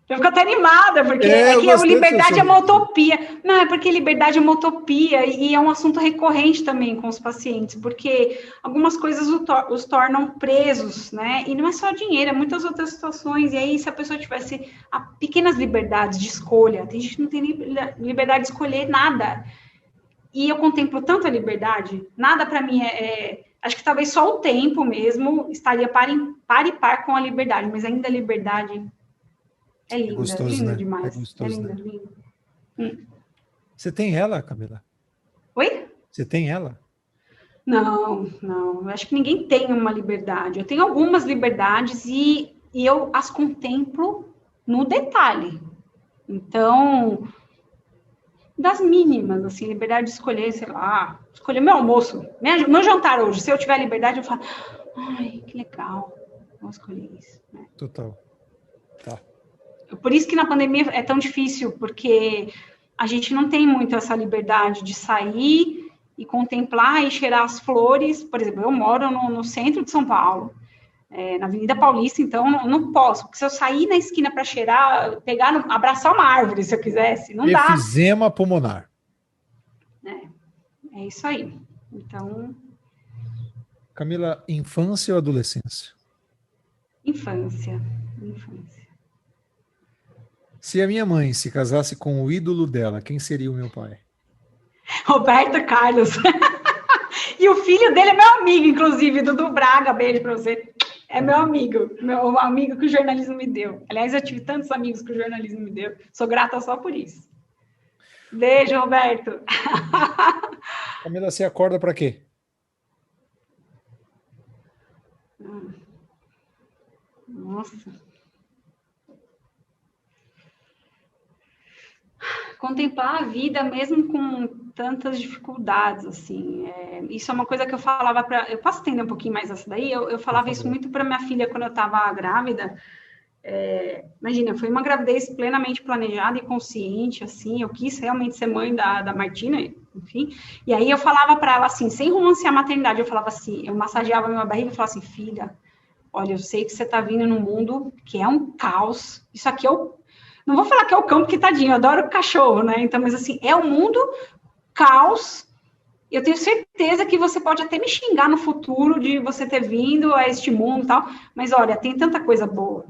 Eu fico até animada, porque liberdade é uma utopia. Não, é porque liberdade é uma utopia e é um assunto recorrente também com os pacientes, porque algumas coisas os tornam presos, né? E não é só dinheiro, é muitas outras situações. E aí, se a pessoa tivesse pequenas liberdades de escolha, tem gente que não tem liberdade de escolher nada. E eu contemplo tanto a liberdade, nada para mim acho que talvez só o tempo mesmo estaria par e par com a liberdade, mas ainda a liberdade... É linda, gostoso, linda, né? demais. É gostoso, linda, né? linda. Você tem ela, Camila? Oi? Você tem ela? Não. Eu acho que ninguém tem uma liberdade. Eu tenho algumas liberdades e e eu as contemplo no detalhe. Então, das mínimas, assim, liberdade de escolher, sei lá, escolher meu almoço, meu jantar hoje. Se eu tiver liberdade, eu falo, ai, que legal, vou escolher isso. Né? Total. Tá. Por isso que na pandemia é tão difícil, porque a gente não tem muito essa liberdade de sair e contemplar e cheirar as flores. Por exemplo, eu moro no centro de São Paulo, na Avenida Paulista, então não posso, porque se eu sair na esquina para cheirar, abraçar uma árvore, se eu quisesse, não dá. Efizema pulmonar. É isso aí. Então... Camila, infância ou adolescência? Infância. Se a minha mãe se casasse com o ídolo dela, quem seria o meu pai? Roberto Carlos. E o filho dele é meu amigo, inclusive, Dudu Braga, beijo pra você. É meu amigo que o jornalismo me deu. Aliás, eu tive tantos amigos que o jornalismo me deu. Sou grata só por isso. Beijo, Roberto. Camila, você acorda para quê? Nossa. Contemplar a vida mesmo com tantas dificuldades, assim. Isso é uma coisa que eu falava para... Eu posso entender um pouquinho mais essa daí? Eu falava isso muito para minha filha quando eu estava grávida. Imagina, foi uma gravidez plenamente planejada e consciente, assim. Eu quis realmente ser mãe da Martina, enfim. E aí eu falava para ela, assim, sem romancear a maternidade, eu falava assim, eu massageava minha barriga e falava assim, filha, olha, eu sei que você está vindo num mundo que é um caos. Isso aqui é o... Não vou falar que é o cão, porque tadinho, eu adoro cachorro, né? Então, mas assim, é um mundo caos. Eu tenho certeza que você pode até me xingar no futuro de você ter vindo a este mundo e tal, mas olha, tem tanta coisa boa,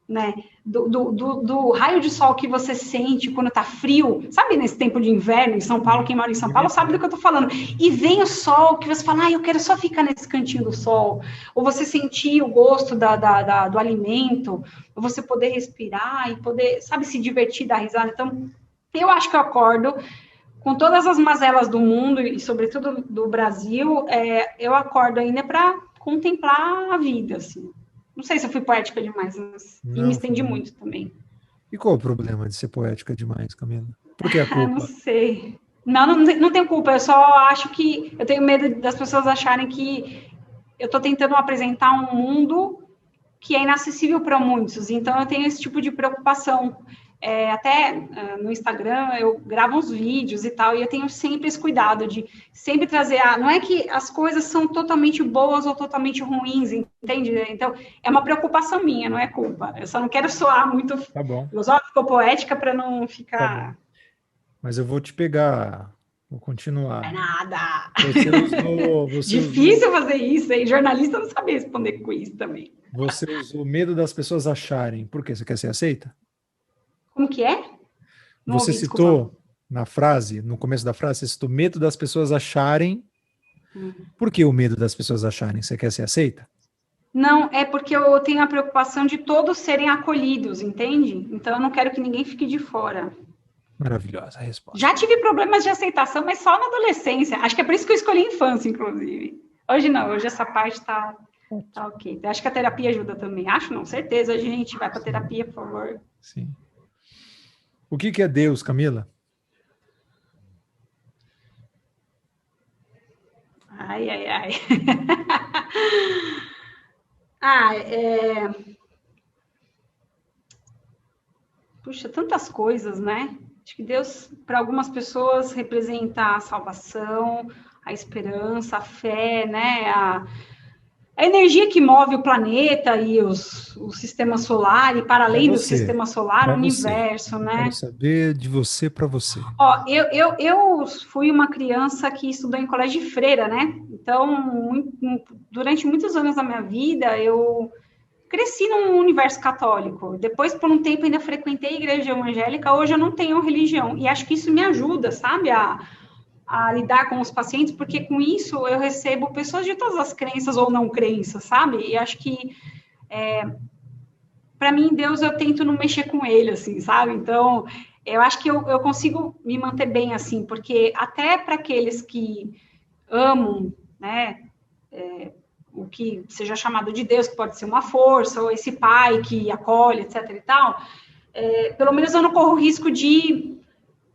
né? Do raio de sol que você sente quando tá frio, sabe, nesse tempo de inverno em São Paulo, quem mora em São Paulo sabe do que eu tô falando, e vem o sol, que você fala, eu quero só ficar nesse cantinho do sol, ou você sentir o gosto do alimento, ou você poder respirar e poder, sabe, se divertir, dar risada. Então, eu acho que eu acordo com todas as mazelas do mundo, e sobretudo do Brasil, eu acordo ainda para contemplar a vida, assim. Não sei se eu fui poética demais, mas e me estendi muito também. E qual o problema de ser poética demais, Camila? Por que a culpa? Não sei. Não tenho culpa, eu só acho que eu tenho medo das pessoas acharem que eu estou tentando apresentar um mundo que é inacessível para muitos, então eu tenho esse tipo de preocupação. Até no Instagram eu gravo uns vídeos e tal, e eu tenho sempre esse cuidado de sempre trazer não é que as coisas são totalmente boas ou totalmente ruins, entende? Então, é uma preocupação minha, não é culpa. Eu só não quero soar muito filosófica ou poética para não ficar... Tá, mas eu vou te pegar, vou continuar. Não é nada! Difícil fazer isso, hein? Jornalista não sabe responder com isso também. Você usou medo das pessoas acharem. Por quê? Você quer ser aceita? Como que é? Você citou na frase, no começo da frase, você citou medo das pessoas acharem. Por que o medo das pessoas acharem? Você quer ser aceita? Não, é porque eu tenho a preocupação de todos serem acolhidos, entende? Então eu não quero que ninguém fique de fora. Maravilhosa a resposta. Já tive problemas de aceitação, mas só na adolescência. Acho que é por isso que eu escolhi a infância, inclusive. Hoje não, hoje essa parte tá ok. Acho que a terapia ajuda também. Acho não, certeza, gente. Vai para terapia, por favor. Sim. O que é Deus, Camila? Ai. Puxa, tantas coisas, né? Acho que Deus, para algumas pessoas, representa a salvação, a esperança, a fé, né? A energia que move o planeta e o sistema solar, e para além do sistema solar, o universo, né? Quero saber de você para você. Eu fui uma criança que estudou em colégio de freira, né? Então, durante muitos anos da minha vida, eu cresci num universo católico. Depois, por um tempo, ainda frequentei a igreja evangélica. Hoje eu não tenho religião. E acho que isso me ajuda, sabe? A lidar com os pacientes, porque com isso eu recebo pessoas de todas as crenças ou não crenças, sabe? E acho que, para mim, Deus, eu tento não mexer com ele, assim, sabe? Então, eu acho que eu consigo me manter bem, assim, porque até para aqueles que amam, né, o que seja chamado de Deus, que pode ser uma força, ou esse pai que acolhe, etc. e tal, pelo menos eu não corro o risco de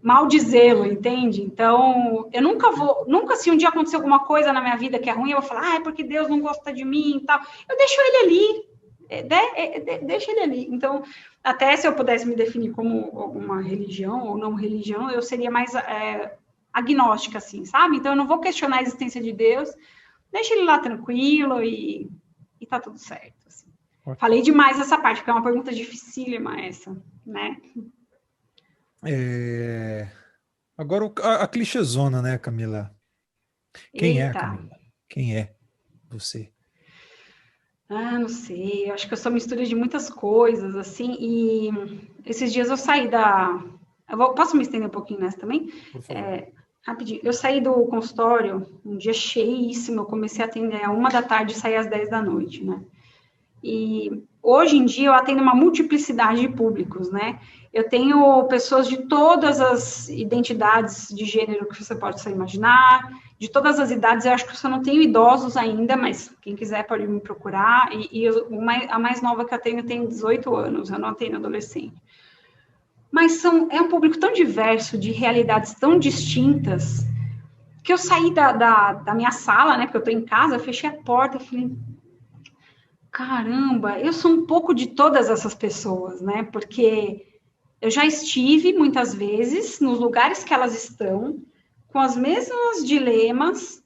maldizê-lo, entende? Então, eu nunca se um dia acontecer alguma coisa na minha vida que é ruim, eu vou falar, é porque Deus não gosta de mim e tal. Eu deixo ele ali, deixa ele ali. Então, até se eu pudesse me definir como alguma religião ou não religião, eu seria mais agnóstica, assim, sabe? Então, eu não vou questionar a existência de Deus, deixa ele lá tranquilo e tá tudo certo. Assim. Falei demais essa parte, porque é uma pergunta dificílima essa, né? Agora a clichêzona, né, Camila? Quem Eita. é, Camila? Quem é você? Não sei, eu acho que eu sou mistura de muitas coisas, assim, e esses dias eu saí posso me estender um pouquinho nessa também? Por favor. Rapidinho. Eu saí do consultório um dia cheíssimo, eu comecei a atender às 1h e saí às 10h, né? E hoje em dia eu atendo uma multiplicidade de públicos, né? Eu tenho pessoas de todas as identidades de gênero que você pode imaginar, de todas as idades. Eu acho que eu só não tenho idosos ainda, mas quem quiser pode me procurar. A mais nova que eu tenho tem 18 anos, eu não atendo adolescente. Mas é um público tão diverso, de realidades tão distintas, que eu saí da minha sala, né? Porque eu estou em casa, eu fechei a porta, falei, caramba, eu sou um pouco de todas essas pessoas, né? Porque eu já estive muitas vezes nos lugares que elas estão, com os mesmos dilemas,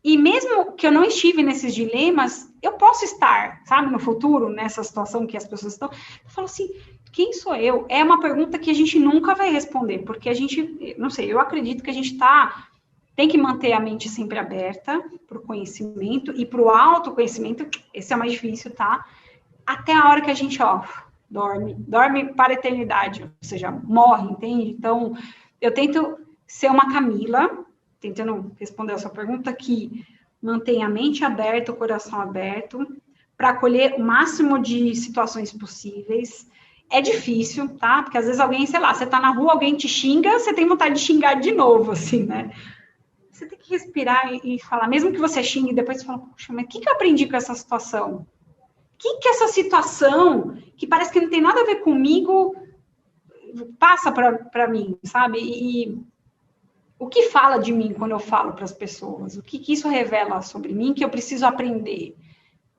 e mesmo que eu não estive nesses dilemas, eu posso estar, sabe, no futuro, nessa situação que as pessoas estão. Eu falo assim, quem sou eu? É uma pergunta que a gente nunca vai responder, porque a gente, não sei, eu acredito que a gente tem que manter a mente sempre aberta para o conhecimento e para o autoconhecimento, esse é o mais difícil, tá? Até a hora que a gente, dorme para a eternidade, ou seja, morre, entende? Então, eu tento ser uma Camila, tentando responder a sua pergunta, que mantém a mente aberta, o coração aberto, para acolher o máximo de situações possíveis. É difícil, tá? Porque às vezes alguém, sei lá, você tá na rua, alguém te xinga, você tem vontade de xingar de novo, assim, né? Você tem que respirar e falar, mesmo que você xingue, depois você fala, puxa, mas o que eu aprendi com essa situação? O que essa situação, que parece que não tem nada a ver comigo, passa para mim, sabe? E o que fala de mim quando eu falo para as pessoas? O que isso revela sobre mim que eu preciso aprender?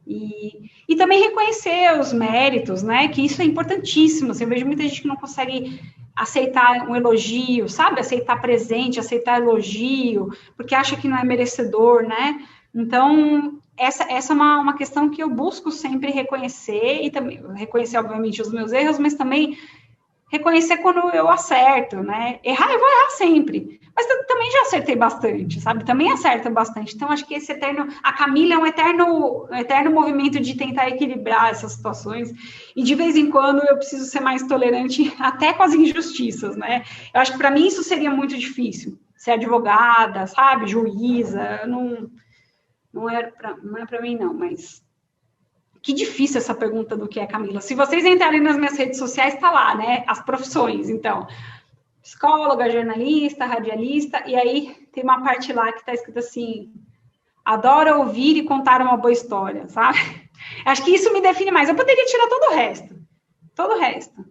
E também reconhecer os méritos, né? Que isso é importantíssimo. Assim, eu vejo muita gente que não consegue aceitar um elogio, sabe? Aceitar presente, aceitar elogio, porque acha que não é merecedor, né? Então, essa é uma questão que eu busco sempre reconhecer, e também reconhecer, obviamente, os meus erros, mas também reconhecer quando eu acerto, né? Errar, eu vou errar sempre. Mas eu também já acertei bastante, sabe? Também acerto bastante. Então, acho que esse eterno... A Camila é um eterno movimento de tentar equilibrar essas situações. E, de vez em quando, eu preciso ser mais tolerante até com as injustiças, né? Eu acho que, para mim, isso seria muito difícil. Ser advogada, sabe? Juíza. Não é para mim, não, mas... Que difícil essa pergunta do que é Camila. Se vocês entrarem nas minhas redes sociais, está lá, né? As profissões, então. Psicóloga, jornalista, radialista, e aí tem uma parte lá que está escrito assim, adora ouvir e contar uma boa história, sabe? Acho que isso me define mais. Eu poderia tirar todo o resto.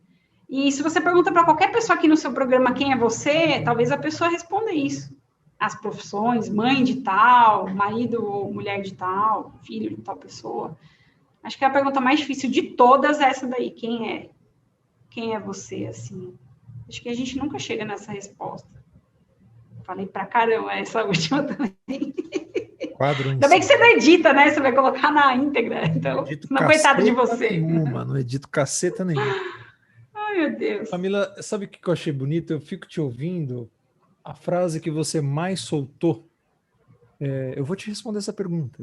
E se você pergunta para qualquer pessoa aqui no seu programa quem é você, talvez a pessoa responda isso. As profissões, mãe de tal, marido ou mulher de tal, filho de tal pessoa. Acho que a pergunta mais difícil de todas é essa daí. Quem é você, assim? Acho que a gente nunca chega nessa resposta. Falei pra caramba essa última também. Ainda bem que você não edita, né? Você vai colocar na íntegra. Então, não, coitado de você. Não edito caceta nenhuma. Ai, meu Deus. Camila, sabe o que eu achei bonito? Eu fico te ouvindo. A frase que você mais soltou. Eu vou te responder essa pergunta.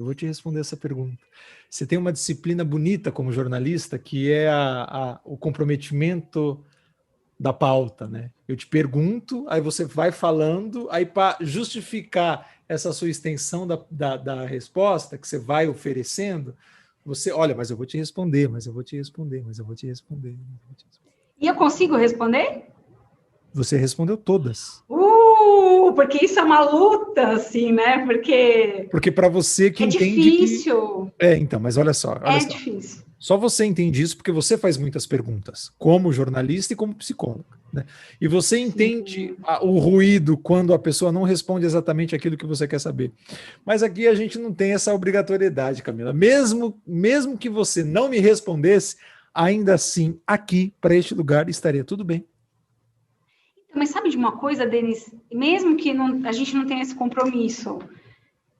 Você tem uma disciplina bonita como jornalista, que é o comprometimento da pauta, né? Eu te pergunto, aí você vai falando, aí para justificar essa sua extensão da resposta que você vai oferecendo, você, olha, mas eu vou te responder. E eu consigo responder? Você respondeu todas. Porque isso é uma luta, assim, né? Porque para você que entende difícil. Então, mas olha só. Difícil. Só você entende isso porque você faz muitas perguntas, como jornalista e como psicóloga, né? E você entende o ruído quando a pessoa não responde exatamente aquilo que você quer saber. Mas aqui a gente não tem essa obrigatoriedade, Camila. Mesmo que você não me respondesse, ainda assim, aqui, para este lugar, estaria tudo bem. Mas sabe de uma coisa, Denis? Mesmo que a gente não tenha esse compromisso,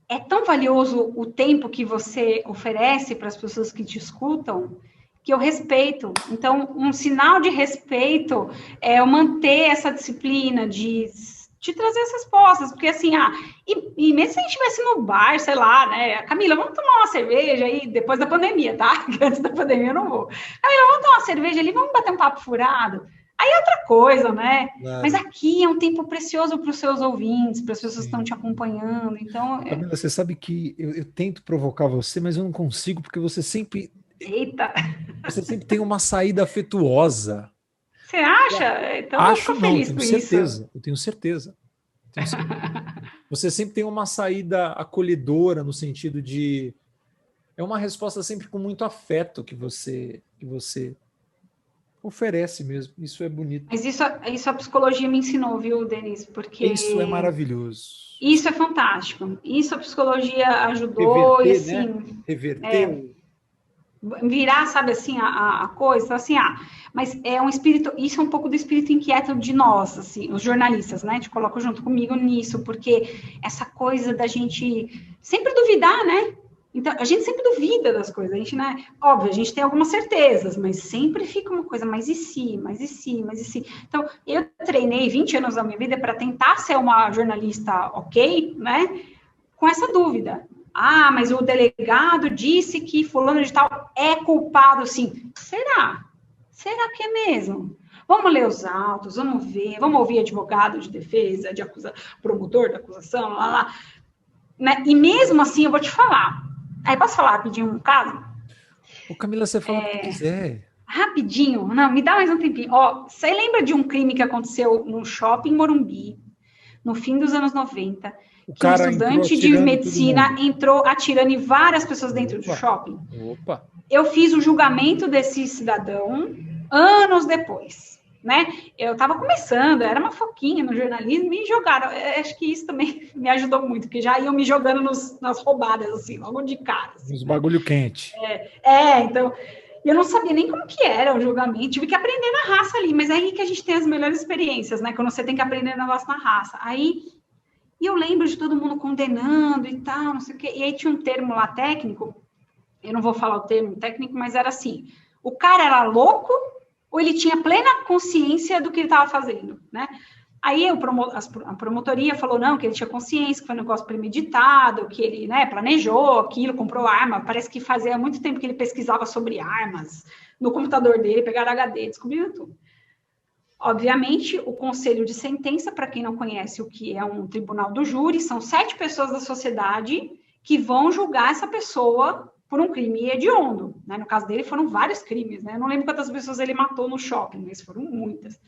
é tão valioso o tempo que você oferece para as pessoas que te escutam, que eu respeito. Então, um sinal de respeito é eu manter essa disciplina de trazer as respostas, porque assim, e mesmo se a gente estivesse no bar, sei lá, né, Camila, vamos tomar uma cerveja aí, depois da pandemia, tá? Antes da pandemia eu não vou. Camila, vamos tomar uma cerveja ali, vamos bater um papo furado. Aí é outra coisa, né? Claro. Mas aqui é um tempo precioso para os seus ouvintes, para as pessoas que estão te acompanhando. Então, Camila, você sabe que eu tento provocar você, mas eu não consigo, porque você sempre... Eita! Você sempre tem uma saída afetuosa. Você acha? Então eu fico feliz com isso. Eu tenho certeza. Você sempre tem uma saída acolhedora, no sentido de... É uma resposta sempre com muito afeto que você oferece mesmo. Isso é bonito. Mas isso a psicologia me ensinou, viu, Denis? Porque isso é maravilhoso. Isso é fantástico. Isso a psicologia ajudou. Reverter, e assim, né? Reverter virar, sabe assim, a coisa, assim, mas é um espírito, isso é um pouco do espírito inquieto de nós, assim, os jornalistas, né? Te coloco junto comigo nisso, porque essa coisa da gente sempre duvidar, né? Então, a gente sempre duvida das coisas, a gente, né? Óbvio, a gente tem algumas certezas, mas sempre fica uma coisa, mas e se, mas e se, mas e se? Então, eu treinei 20 anos da minha vida para tentar ser uma jornalista ok, né? Com essa dúvida. Mas o delegado disse que fulano de tal é culpado, sim. Será? Será que é mesmo? Vamos ler os autos, vamos ver, vamos ouvir advogado de defesa, promotor da acusação, lá. Né? E mesmo assim, eu vou te falar. Aí, posso falar rapidinho um caso? Ô, Camila, você fala o que quiser. Rapidinho. Não, me dá mais um tempinho. Você lembra de um crime que aconteceu no shopping Morumbi, no fim dos anos 90, que um estudante de medicina entrou atirando em várias pessoas dentro do shopping? Opa! Eu fiz o julgamento desse cidadão anos depois, né? Eu estava começando, era uma foquinha no jornalismo, e jogaram. Acho que isso também me ajudou muito, porque já iam me jogando nas roubadas, assim, logo de cara. Assim, uns bagulho quente. Então... Eu não sabia nem como que era o julgamento, tive que aprender na raça ali, mas é aí que a gente tem as melhores experiências, né? Quando você tem que aprender negócio na raça. E eu lembro de todo mundo condenando e tal, não sei o quê. E aí tinha um termo lá técnico, eu não vou falar o termo técnico, mas era assim, o cara era louco ou ele tinha plena consciência do que ele estava fazendo, né? Aí a promotoria falou, não, que ele tinha consciência, que foi um negócio premeditado, que ele, né, planejou aquilo, comprou arma. Parece que fazia muito tempo que ele pesquisava sobre armas no computador dele, pegaram HD, descobriram tudo. Obviamente, o conselho de sentença, para quem não conhece o que é um tribunal do júri, são 7 pessoas da sociedade que vão julgar essa pessoa por um crime hediondo, né? No caso dele, foram vários crimes, né? Eu não lembro quantas pessoas ele matou no shopping, mas foram muitas.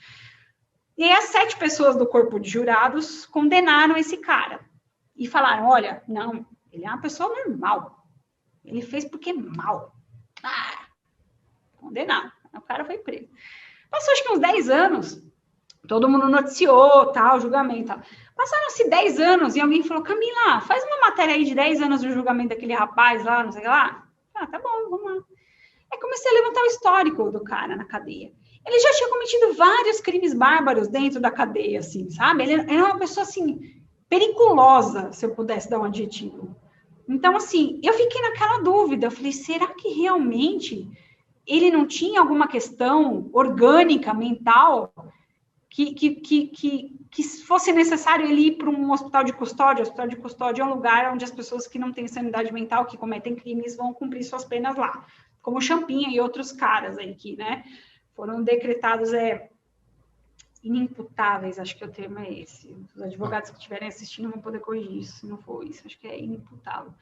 E aí, as 7 pessoas do corpo de jurados condenaram esse cara. E falaram, olha, não, ele é uma pessoa normal. Ele fez porque é mal. Condenado. O cara foi preso. Passou, acho que uns 10 anos. Todo mundo noticiou, tal, julgamento, tal. Passaram-se 10 anos e alguém falou, Camila, faz uma matéria aí de 10 anos do julgamento daquele rapaz lá, não sei o que lá. Tá bom, vamos lá. Aí comecei a levantar o histórico do cara na cadeia. Ele já tinha cometido vários crimes bárbaros dentro da cadeia, assim, sabe? Ele era uma pessoa, assim, periculosa, se eu pudesse dar um adjetivo. Então, assim, eu fiquei naquela dúvida. Eu falei, será que realmente ele não tinha alguma questão orgânica, mental, que fosse necessário ele ir para um hospital de custódia? O hospital de custódia é um lugar onde as pessoas que não têm sanidade mental, que cometem crimes, vão cumprir suas penas lá. Como o Champinha e outros caras aí que, né, foram decretados inimputáveis, acho que o termo é esse. Os advogados que estiverem assistindo vão poder corrigir isso, se não for isso, acho que é inimputável.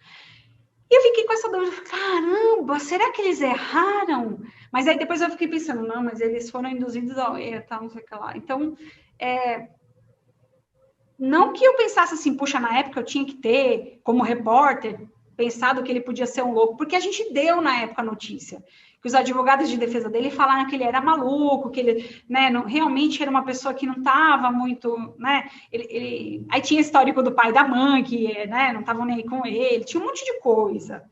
E eu fiquei com essa dúvida, caramba, será que eles erraram? Mas aí depois eu fiquei pensando, não, mas eles foram induzidos ao erro, tal, não sei o que lá. Então, Não que eu pensasse assim, puxa, na época eu tinha que ter, como repórter, pensado que ele podia ser um louco, porque a gente deu na época a notícia, que os advogados de defesa dele falaram que ele era maluco, que ele, né, não, realmente era uma pessoa que não estava muito, né, aí tinha histórico do pai e da mãe, que, né, não estavam nem aí com ele, tinha um monte de coisa,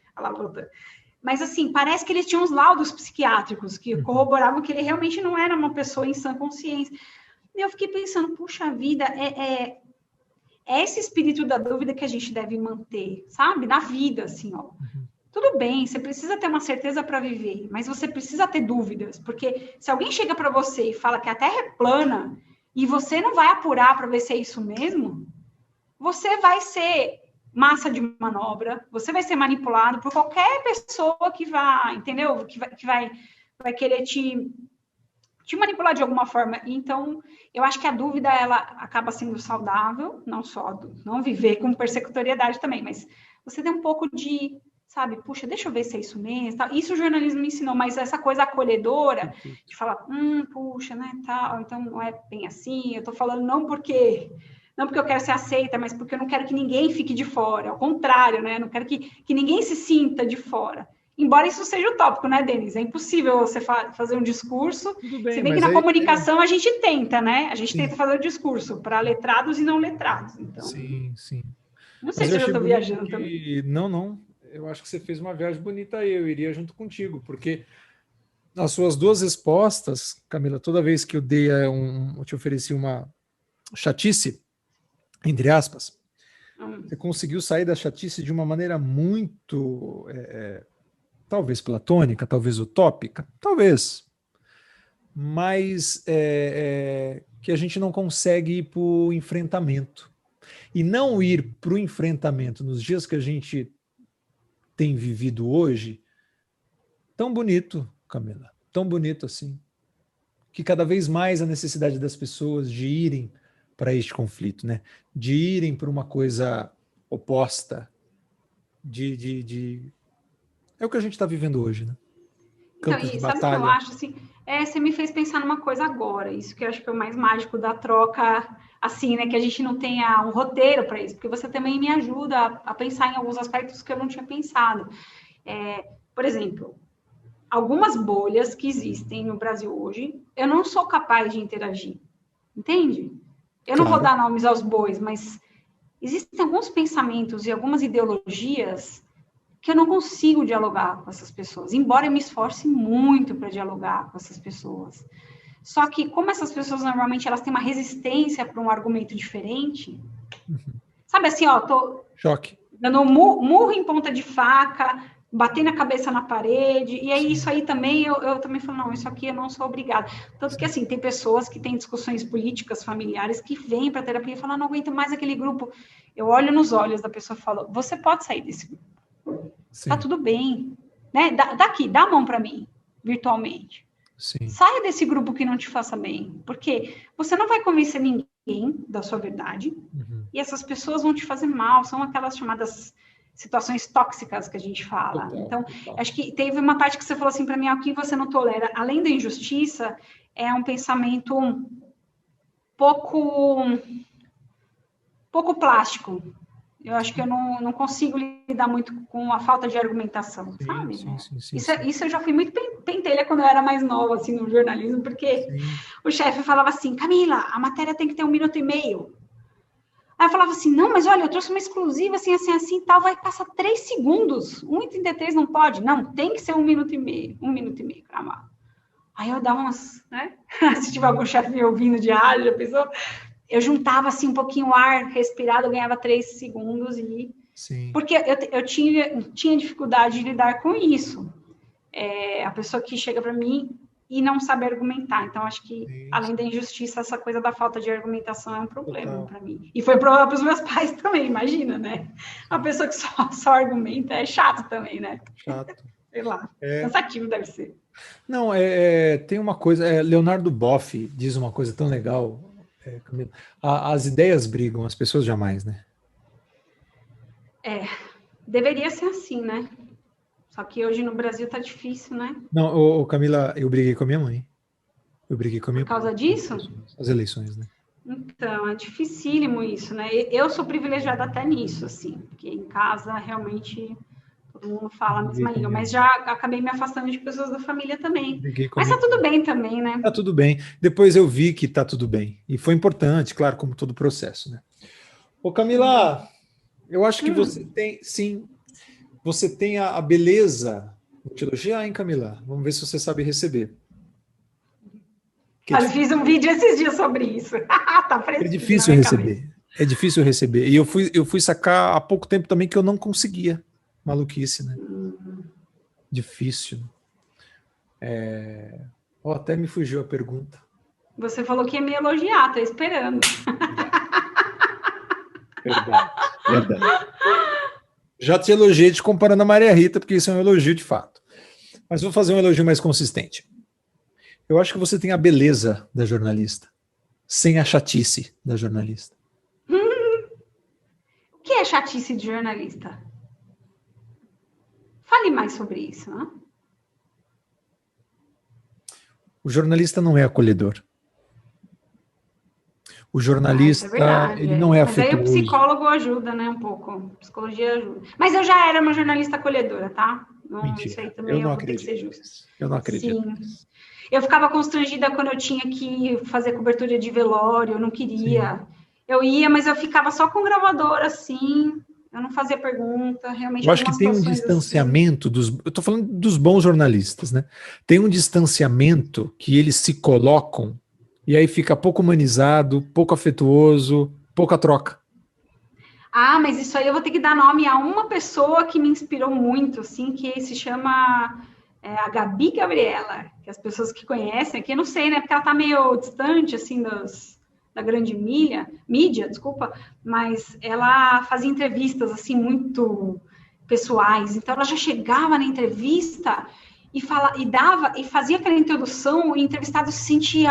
mas assim, parece que eles tinham uns laudos psiquiátricos que corroboravam que ele realmente não era uma pessoa em sã consciência. E eu fiquei pensando, puxa vida, é esse espírito da dúvida que a gente deve manter, sabe? Na vida, assim, ó. Tudo bem, você precisa ter uma certeza para viver, mas você precisa ter dúvidas, porque se alguém chega para você e fala que a Terra é plana e você não vai apurar para ver se é isso mesmo, você vai ser massa de manobra, você vai ser manipulado por qualquer pessoa que vai, entendeu? Que vai querer te manipular de alguma forma. Então, eu acho que a dúvida, ela acaba sendo saudável, não viver com persecutoriedade também, mas você tem um pouco de, sabe, puxa, deixa eu ver se é isso mesmo, tal. Isso o jornalismo me ensinou, mas essa coisa acolhedora, de falar, puxa, né, tal, então não é bem assim, eu tô falando não porque eu quero ser aceita, mas porque eu não quero que ninguém fique de fora, ao contrário, né, eu não quero que ninguém se sinta de fora. Embora isso seja utópico, né, Denis? É impossível você fazer um discurso. Tudo bem, se bem que na comunicação a gente tenta, né? A gente tenta fazer o discurso para letrados e não letrados. Então, sim. Não sei se eu já estou viajando também. Não. Eu acho que você fez uma viagem bonita aí. Eu iria junto contigo, porque as suas duas respostas, Camila, toda vez que eu eu te ofereci uma chatice, entre aspas, você conseguiu sair da chatice de uma maneira muito... talvez platônica, talvez utópica, talvez, mas que a gente não consegue ir para o enfrentamento. E não ir para o enfrentamento nos dias que a gente tem vivido hoje, tão bonito, Camila, tão bonito assim, que cada vez mais a necessidade das pessoas de irem para este conflito, né? De irem para uma coisa oposta, é o que a gente está vivendo hoje, né? Campos de sabe o que eu acho? Assim, você me fez pensar numa coisa agora, isso que eu acho que é o mais mágico da troca, assim, né? Que a gente não tenha um roteiro para isso, porque você também me ajuda a pensar em alguns aspectos que eu não tinha pensado. Por exemplo, algumas bolhas que existem no Brasil hoje, eu não sou capaz de interagir, entende? Eu não vou dar nomes aos bois, mas existem alguns pensamentos e algumas ideologias que eu não consigo dialogar com essas pessoas, embora eu me esforce muito para dialogar com essas pessoas. Só que, como essas pessoas, normalmente, elas têm uma resistência para um argumento diferente, sabe assim, ó, tô choque, dando murro em ponta de faca, batendo a cabeça na parede, e aí isso aí também, eu também falo, não, isso aqui eu não sou obrigada. Tanto que, assim, tem pessoas que têm discussões políticas, familiares, que vêm para a terapia e falam, não aguento mais aquele grupo. Eu olho nos olhos da pessoa e falo, você pode sair desse grupo. Sim. Tá tudo bem, né? Daqui, dá a mão para mim, virtualmente. Sim. Saia desse grupo que não te faça bem, porque você não vai convencer ninguém da sua verdade, e essas pessoas vão te fazer mal, são aquelas chamadas situações tóxicas que a gente fala. Então, acho que teve uma parte que você falou assim para mim, o que você não tolera, além da injustiça, é um pensamento pouco plástico. Eu acho que eu não consigo lidar muito com a falta de argumentação, sabe? Sim, isso eu já fui muito pentelha quando eu era mais nova, assim, no jornalismo, porque o chefe falava assim, Camila, a matéria tem que ter 1 minuto e meio. Aí eu falava assim, não, mas olha, eu trouxe uma exclusiva, assim, tal, vai passar 3 segundos, 1:33 não pode? Não, tem que ser 1 minuto e meio, 1 minuto e meio, gravado. Aí eu dava umas, né? Se tiver algum chefe me ouvindo de rádio, já pensou? Eu juntava assim um pouquinho o ar respirado, eu ganhava 3 segundos e... Sim. Porque eu tinha dificuldade de lidar com isso. A pessoa que chega para mim e não sabe argumentar. Então, acho que, além da injustiça, essa coisa da falta de argumentação é um problema para mim. E foi para os meus pais também, imagina, né? A pessoa que só argumenta é chato também, né? Chato. Sei lá, cansativo deve ser. Não, tem uma coisa, Leonardo Boff diz uma coisa tão legal, Camila. As ideias brigam, as pessoas jamais, né? Deveria ser assim, né? Só que hoje no Brasil tá difícil, né? Não, Camila, eu briguei com a minha mãe. Eu briguei com a minha mãe. Por causa disso? As eleições, né? Então, é dificílimo isso, né? Eu sou privilegiada até nisso, assim, porque em casa realmente todo mundo fala a mesma língua, mas já acabei me afastando de pessoas da família também. Mas tá tudo bem também, né? Tá tudo bem. Depois eu vi que tá tudo bem. E foi importante, claro, como todo processo, né? Ô, Camila, eu acho que você tem, sim, você tem a beleza. Vou te elogiar, hein, Camila? Vamos ver se você sabe receber. Olha, eu fiz um vídeo esses dias sobre isso. Tá É fresquinho na difícil minha receber. cabeça. É difícil receber. E eu fui sacar há pouco tempo também que eu não conseguia. Maluquice, né? Difícil. Até me fugiu a pergunta. Você falou que ia me elogiar, tô esperando. Verdade. Verdade. Já te elogiei te comparando a Maria Rita, porque isso é um elogio de fato. Mas vou fazer um elogio mais consistente. Eu acho que você tem a beleza da jornalista, sem a chatice da jornalista. O que é chatice de jornalista? Fale mais sobre isso, né? O jornalista não é acolhedor. O Isso é jornalista, verdade. ele não é Mas aí o afetuoso. psicólogo ajuda, né, um pouco. Psicologia ajuda. Mas eu já era uma jornalista acolhedora, tá? Isso aí Mentira. também Eu não eu vou ter que ser acredito justa. nisso. Eu não acredito Sim. nisso. Eu ficava constrangida quando eu tinha que fazer cobertura de velório, eu não queria. Sim. Eu ia, mas eu ficava só com o gravador, assim, eu não fazia pergunta, realmente Eu acho que algumas tem um situações assim. distanciamento dos. Eu estou falando dos bons jornalistas, né? Tem um distanciamento que eles se colocam e aí fica pouco humanizado, pouco afetuoso, pouca troca. Ah, mas isso aí eu vou ter que dar nome a uma pessoa que me inspirou muito, assim, que se chama a Gabi Gabriela, que as pessoas que conhecem aqui, eu não sei, né, porque ela tá meio distante, assim, da grande mídia, desculpa, mas ela fazia entrevistas, assim, muito pessoais, então ela já chegava na entrevista e fazia aquela introdução, e o entrevistado se sentia,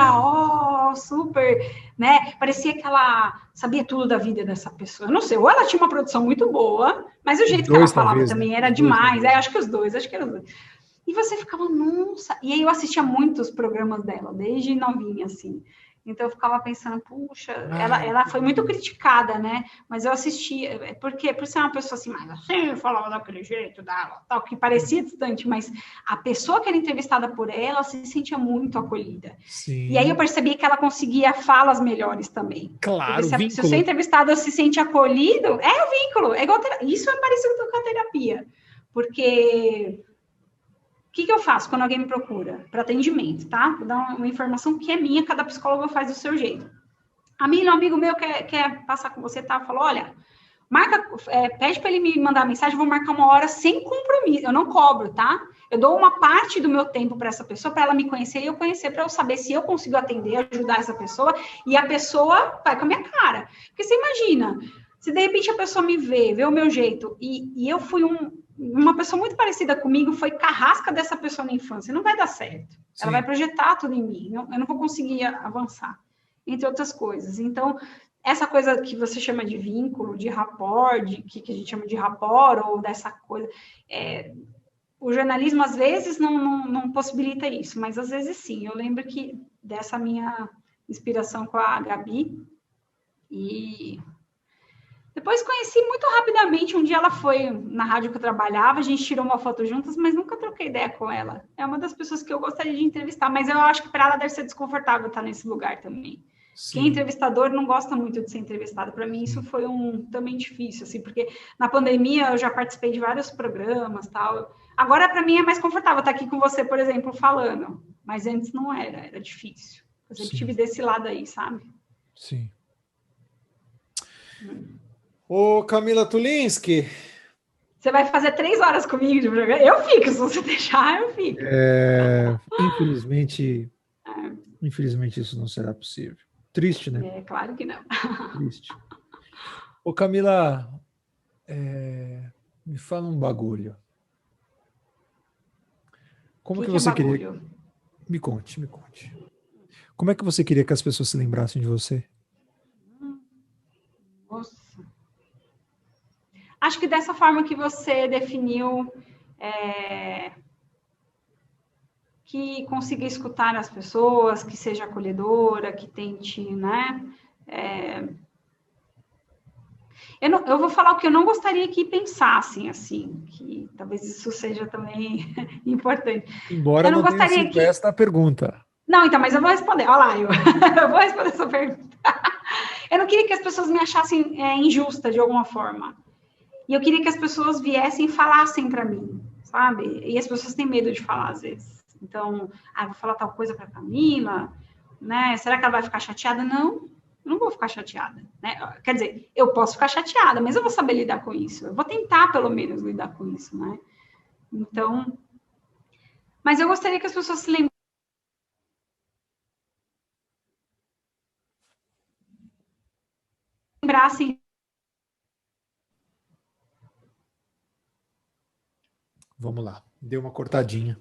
super, né? Parecia que ela sabia tudo da vida dessa pessoa. Eu não sei, ou ela tinha uma produção muito boa, mas o Os jeito que ela dois, falava talvez, né? também era Os dois, demais. talvez. Acho que os dois, acho que eram os dois. E você ficava, nossa. E aí eu assistia muitos programas dela, desde novinha, assim. Então eu ficava pensando, puxa, ela foi muito criticada, né? Mas eu assistia, porque por ser uma pessoa assim, mas assim, falava daquele jeito, tal, que parecia distante, mas a pessoa que era entrevistada por ela se sentia muito acolhida. E aí eu Sim. percebi que ela conseguia falas melhores também. Porque Claro, se o seu vínculo. entrevistado se sente acolhido, é o vínculo. É igual isso é parecido com a terapia. Porque o que eu faço quando alguém me procura? Para atendimento, tá? Vou dar uma informação que é minha, cada psicólogo faz do seu jeito. Um amigo meu quer passar com você, tá? Falou, olha, pede para ele me mandar a mensagem, vou marcar uma hora sem compromisso. Eu não cobro, tá? Eu dou uma parte do meu tempo para essa pessoa, para ela me conhecer e eu conhecer, para eu saber se eu consigo atender, ajudar essa pessoa, e a pessoa vai com a minha cara. Porque você imagina, se de repente a pessoa me vê o meu jeito, e eu fui uma pessoa muito parecida comigo, foi carrasca dessa pessoa na infância, não vai dar certo. Ela vai Sim. projetar tudo em mim, eu não vou conseguir avançar, entre outras coisas. Então, essa coisa que você chama de vínculo, de rapport, que a gente chama de rapport, ou dessa coisa, o jornalismo às vezes não possibilita isso, mas às vezes sim. Eu lembro que dessa minha inspiração com a Gabi, e depois conheci muito rapidamente. Um dia ela foi na rádio que eu trabalhava, a gente tirou uma foto juntas, mas nunca troquei ideia com ela. É uma das pessoas que eu gostaria de entrevistar, mas eu acho que para ela deve ser desconfortável estar nesse lugar também. Quem é Sim. entrevistador não gosta muito de ser entrevistado. Para mim, isso foi também difícil, assim, porque na pandemia eu já participei de vários programas, tal. Agora, para mim, é mais confortável estar aqui com você, por exemplo, falando. Mas antes não era difícil. Eu sempre tive desse lado aí, sabe? Sim. Ô, Camila Tulinski. Você vai fazer 3 horas comigo de programa? Eu fico, se você deixar, eu fico. Infelizmente isso não será possível. Triste, né? É, claro que não. Triste. Ô, Camila, me fala um bagulho. Como que É você queria... bagulho? Me conte. Como é que você queria que as pessoas se lembrassem de você? Nossa. Acho que dessa forma que você definiu, que consiga escutar as pessoas, que seja acolhedora, que tente, né, Eu vou falar o que eu não gostaria que pensassem, assim, que talvez isso seja também importante. Embora Eu não não tenha gostaria sido que... esta a pergunta. Não, então, mas eu vou responder. Olha lá, eu vou responder essa pergunta. Eu não queria que as pessoas me achassem injusta de alguma forma. E eu queria que as pessoas viessem e falassem para mim, sabe? E as pessoas têm medo de falar, às vezes. Então, vou falar tal coisa para a Camila, né? Será que ela vai ficar chateada? Não, eu não vou ficar chateada, né? Quer dizer, eu posso ficar chateada, mas eu vou saber lidar com isso. Eu vou tentar, pelo menos, lidar com isso, né? Então, mas eu gostaria que as pessoas se lembrassem. Vamos lá, deu uma cortadinha.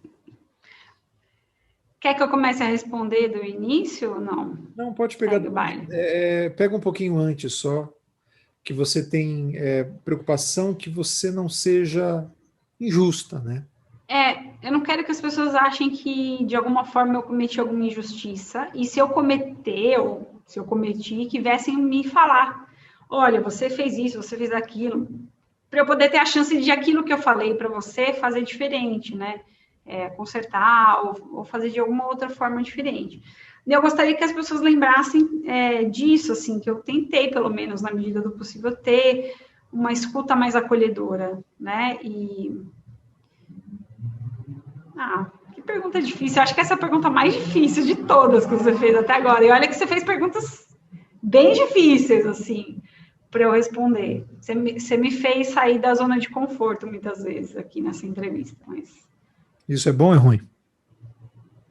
Quer que eu comece a responder do início ou não? Não, pode pegar. Pega um pouquinho antes só, que você tem preocupação que você não seja injusta, né? Eu não quero que as pessoas achem que, de alguma forma, eu cometi alguma injustiça, e se eu cometer, ou se eu cometi, que viessem me falar, olha, você fez isso, você fez aquilo, para eu poder ter a chance de aquilo que eu falei para você fazer diferente, né? Consertar ou fazer de alguma outra forma diferente. Eu gostaria que as pessoas lembrassem disso, assim, que eu tentei, pelo menos, na medida do possível, ter uma escuta mais acolhedora, né? Que pergunta difícil. Eu acho que essa é a pergunta mais difícil de todas que você fez até agora. E olha que você fez perguntas bem difíceis, assim, para eu responder. Você me fez sair da zona de conforto, muitas vezes, aqui nessa entrevista. Mas... Isso é bom ou é ruim?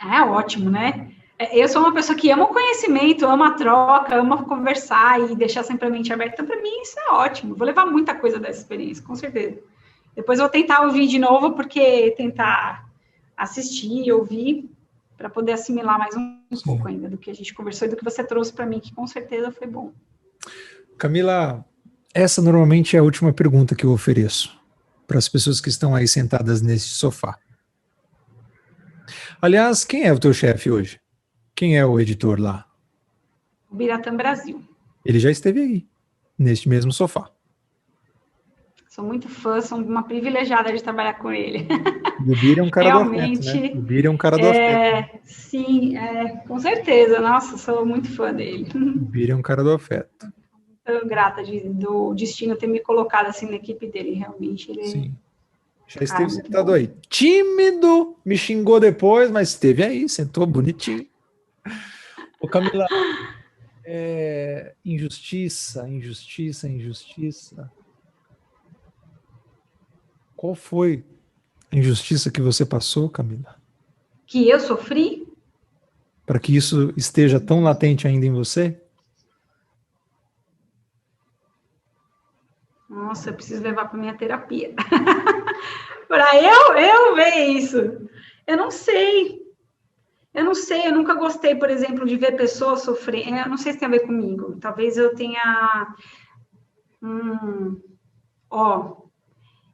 É ótimo, né? Eu sou uma pessoa que ama o conhecimento, ama a troca, ama conversar e deixar sempre a mente aberta. Então, para mim, isso é ótimo. Vou levar muita coisa dessa experiência, com certeza. Depois eu vou tentar ouvir de novo, porque tentar assistir, ouvir, para poder assimilar mais um pouco ainda do que a gente conversou e do que você trouxe para mim, que com certeza foi bom. Camila, essa normalmente é a última pergunta que eu ofereço para as pessoas que estão aí sentadas nesse sofá. Aliás, quem é o teu chefe hoje? Quem é o editor lá? O Biratã Brasil. Ele já esteve aí, neste mesmo sofá. Sou muito fã, sou uma privilegiada de trabalhar com ele. E o Bira é um cara Realmente, do afeto, né? O Bira é um cara do afeto. Sim, com certeza. Nossa, sou muito fã dele. O Bira é um cara do afeto. Estou grata do destino ter me colocado assim na equipe dele, realmente. Ele Sim. Já esteve sentado aí. Tímido, me xingou depois, mas esteve aí, sentou bonitinho. Ô Camila, injustiça. Qual foi a injustiça que você passou, Camila? Que eu sofri? Para que isso esteja tão latente ainda em você? Nossa, eu preciso levar para minha terapia. Para eu ver isso. Eu não sei, eu nunca gostei, por exemplo, de ver pessoas sofrer. Eu não sei se tem a ver comigo. Talvez eu tenha...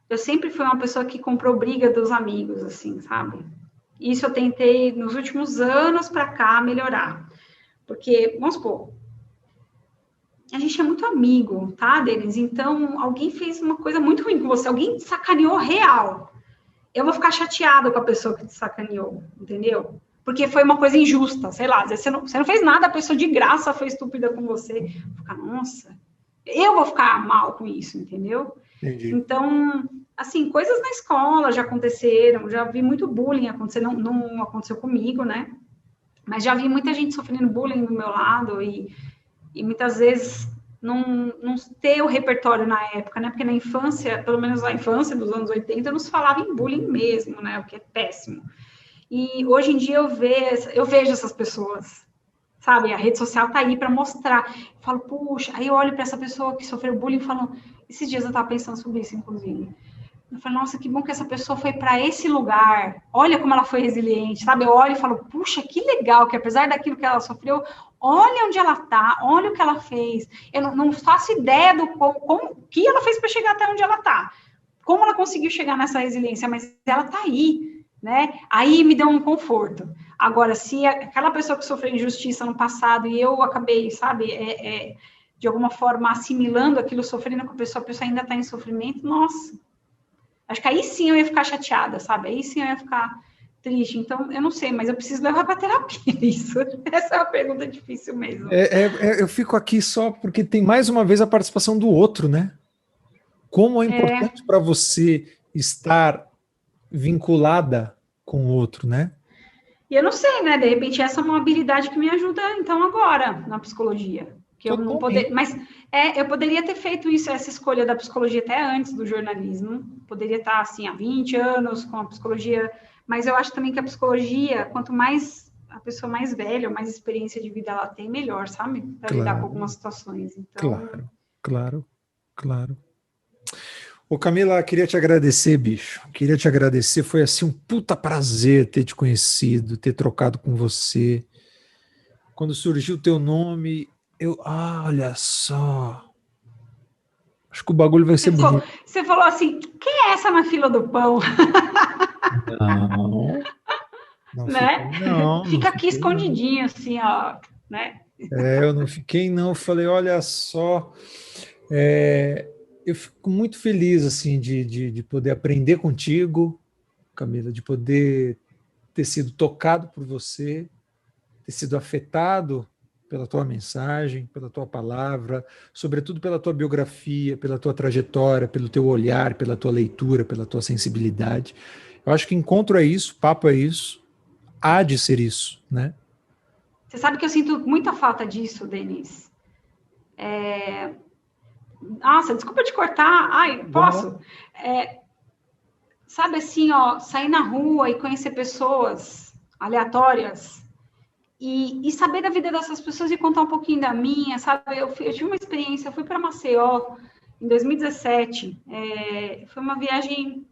eu sempre fui uma pessoa que comprou briga dos amigos, assim, sabe? Isso eu tentei, nos últimos anos para cá, melhorar. Porque, vamos supor, a gente é muito amigo, tá, Denis? Então, alguém fez uma coisa muito ruim com você, alguém te sacaneou real. Eu vou ficar chateada com a pessoa que te sacaneou, entendeu? Porque foi uma coisa injusta, sei lá, às vezes você não fez nada, a pessoa de graça foi estúpida com você. Ficar, nossa, eu vou ficar mal com isso, entendeu? Entendi. Então, assim, coisas na escola já aconteceram, já vi muito bullying acontecer, não aconteceu comigo, né? Mas já vi muita gente sofrendo bullying do meu lado e muitas vezes não ter o repertório na época, né? Porque na infância, pelo menos na infância dos anos 80, não se falava em bullying mesmo, né? O que é péssimo. E hoje em dia eu vejo essas pessoas, sabe? A rede social tá aí para mostrar. Eu falo, puxa, aí eu olho para essa pessoa que sofreu bullying e falo, esses dias eu tava pensando sobre isso, inclusive. Eu falo, nossa, que bom que essa pessoa foi para esse lugar. Olha como ela foi resiliente, sabe? Eu olho e falo, puxa, que legal que apesar daquilo que ela sofreu, olha onde ela tá, olha o que ela fez. Eu não faço ideia do que ela fez para chegar até onde ela tá. Como ela conseguiu chegar nessa resiliência, mas ela tá aí, né? Aí me deu um conforto. Agora, se aquela pessoa que sofreu injustiça no passado e eu acabei, sabe, de alguma forma assimilando aquilo, sofrendo com a pessoa ainda está em sofrimento, nossa, acho que aí sim eu ia ficar chateada, sabe? Aí sim eu ia ficar triste. Então, eu não sei, mas eu preciso levar para terapia isso. Essa é uma pergunta difícil mesmo. Eu fico aqui só porque tem mais uma vez a participação do outro, né? Como é importante para você estar vinculada com o outro, né? E eu não sei, né? De repente, essa é uma habilidade que me ajuda, então, agora, na psicologia. Que eu não poder, mas eu poderia ter feito isso, essa escolha da psicologia até antes do jornalismo. Poderia estar, assim, há 20 anos com a psicologia. Mas eu acho também que a psicologia, quanto mais a pessoa mais velha, mais experiência de vida ela tem, melhor, sabe? Para lidar com algumas situações. Então... Claro. Ô Camila, queria te agradecer, bicho. Queria te agradecer. Foi assim um puta prazer ter te conhecido, ter trocado com você. Quando surgiu o teu nome, olha só. Acho que o bagulho vai ser bonito. Você falou assim, quem é essa na fila do pão? Não né? não Fica aqui fiquei, escondidinho, assim, ó, né? Eu não fiquei, não. Eu falei, olha só, eu fico muito feliz, assim, de poder aprender contigo, Camila, de poder ter sido tocado por você, ter sido afetado pela tua mensagem, pela tua palavra, sobretudo pela tua biografia, pela tua trajetória, pelo teu olhar, pela tua leitura, pela tua sensibilidade. Eu acho que encontro é isso, papo é isso, há de ser isso, né? Você sabe que eu sinto muita falta disso, Denise. Nossa, desculpa te cortar. Ai, posso? Sabe assim, ó, sair na rua e conhecer pessoas aleatórias e saber da vida dessas pessoas e contar um pouquinho da minha, sabe? Eu tive uma experiência, eu fui para Maceió em 2017. Foi uma viagem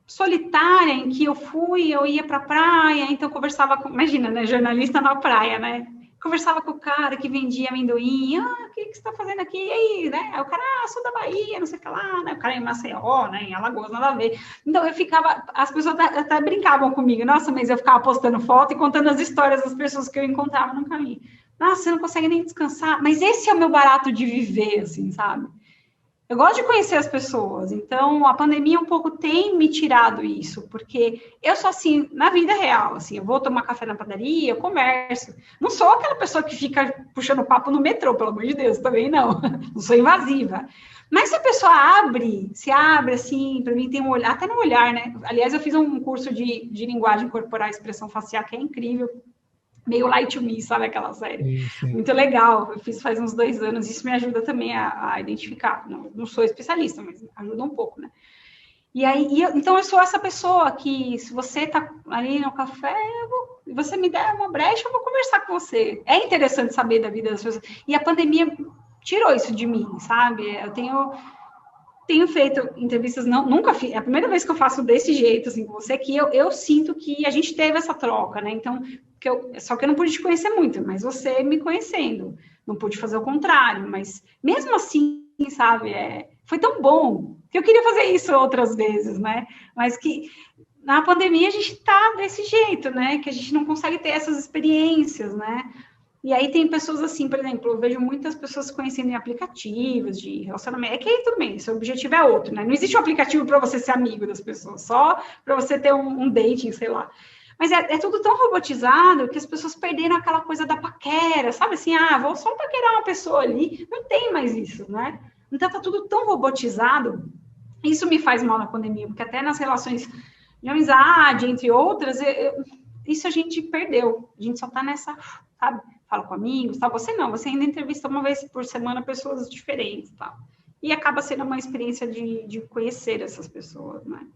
solitária em que eu ia para a praia, então conversava com, imagina, né, jornalista na praia, né? Conversava com o cara que vendia amendoim, o que você está fazendo aqui? E aí, né? Aí o cara, sou da Bahia, não sei o que lá, né? O cara em Maceió, né? Em Alagoas, nada a ver. Então eu ficava, as pessoas até brincavam comigo, nossa, mas eu ficava postando foto e contando as histórias das pessoas que eu encontrava no caminho. Nossa, você não consegue nem descansar, mas esse é o meu barato de viver, assim, sabe? Eu gosto de conhecer as pessoas, então a pandemia um pouco tem me tirado isso, porque eu sou assim, na vida real, assim, eu vou tomar café na padaria, eu converso. Não sou aquela pessoa que fica puxando papo no metrô, pelo amor de Deus, também não. Não sou invasiva. Mas se a pessoa se abre assim, para mim tem um olhar, até no olhar, né? Aliás, eu fiz um curso de linguagem corporal e expressão facial que é incrível, meio Light to Me, sabe aquela série? Sim. Muito legal, eu fiz faz uns 2 anos, isso me ajuda também a identificar. Não sou especialista, mas ajuda um pouco, né? E aí, então eu sou essa pessoa que, se você tá ali no café, você me der uma brecha, eu vou conversar com você. É interessante saber da vida das pessoas. E a pandemia tirou isso de mim, sabe? Eu tenho feito entrevistas, nunca fiz, é a primeira vez que eu faço desse jeito, assim, com você, que eu sinto que a gente teve essa troca, né? Então, só que eu não pude te conhecer muito, mas você me conhecendo, não pude fazer o contrário, mas mesmo assim, sabe, foi tão bom que eu queria fazer isso outras vezes, né? Mas que na pandemia a gente tá desse jeito, né? Que a gente não consegue ter essas experiências, né? E aí tem pessoas assim, por exemplo, eu vejo muitas pessoas se conhecendo em aplicativos de relacionamento. É que aí tudo bem, seu objetivo é outro, né? Não existe um aplicativo para você ser amigo das pessoas, só para você ter um dating, sei lá. Mas é tudo tão robotizado que as pessoas perderam aquela coisa da paquera, sabe assim, vou só paquerar uma pessoa ali. Não tem mais isso, né? Então tá tudo tão robotizado. Isso me faz mal na pandemia, porque até nas relações de amizade, entre outras, isso a gente perdeu. A gente só tá nessa, sabe? Fala com amigos, tal. Você não, você ainda entrevista uma vez por semana pessoas diferentes, tal. E acaba sendo uma experiência de conhecer essas pessoas, né?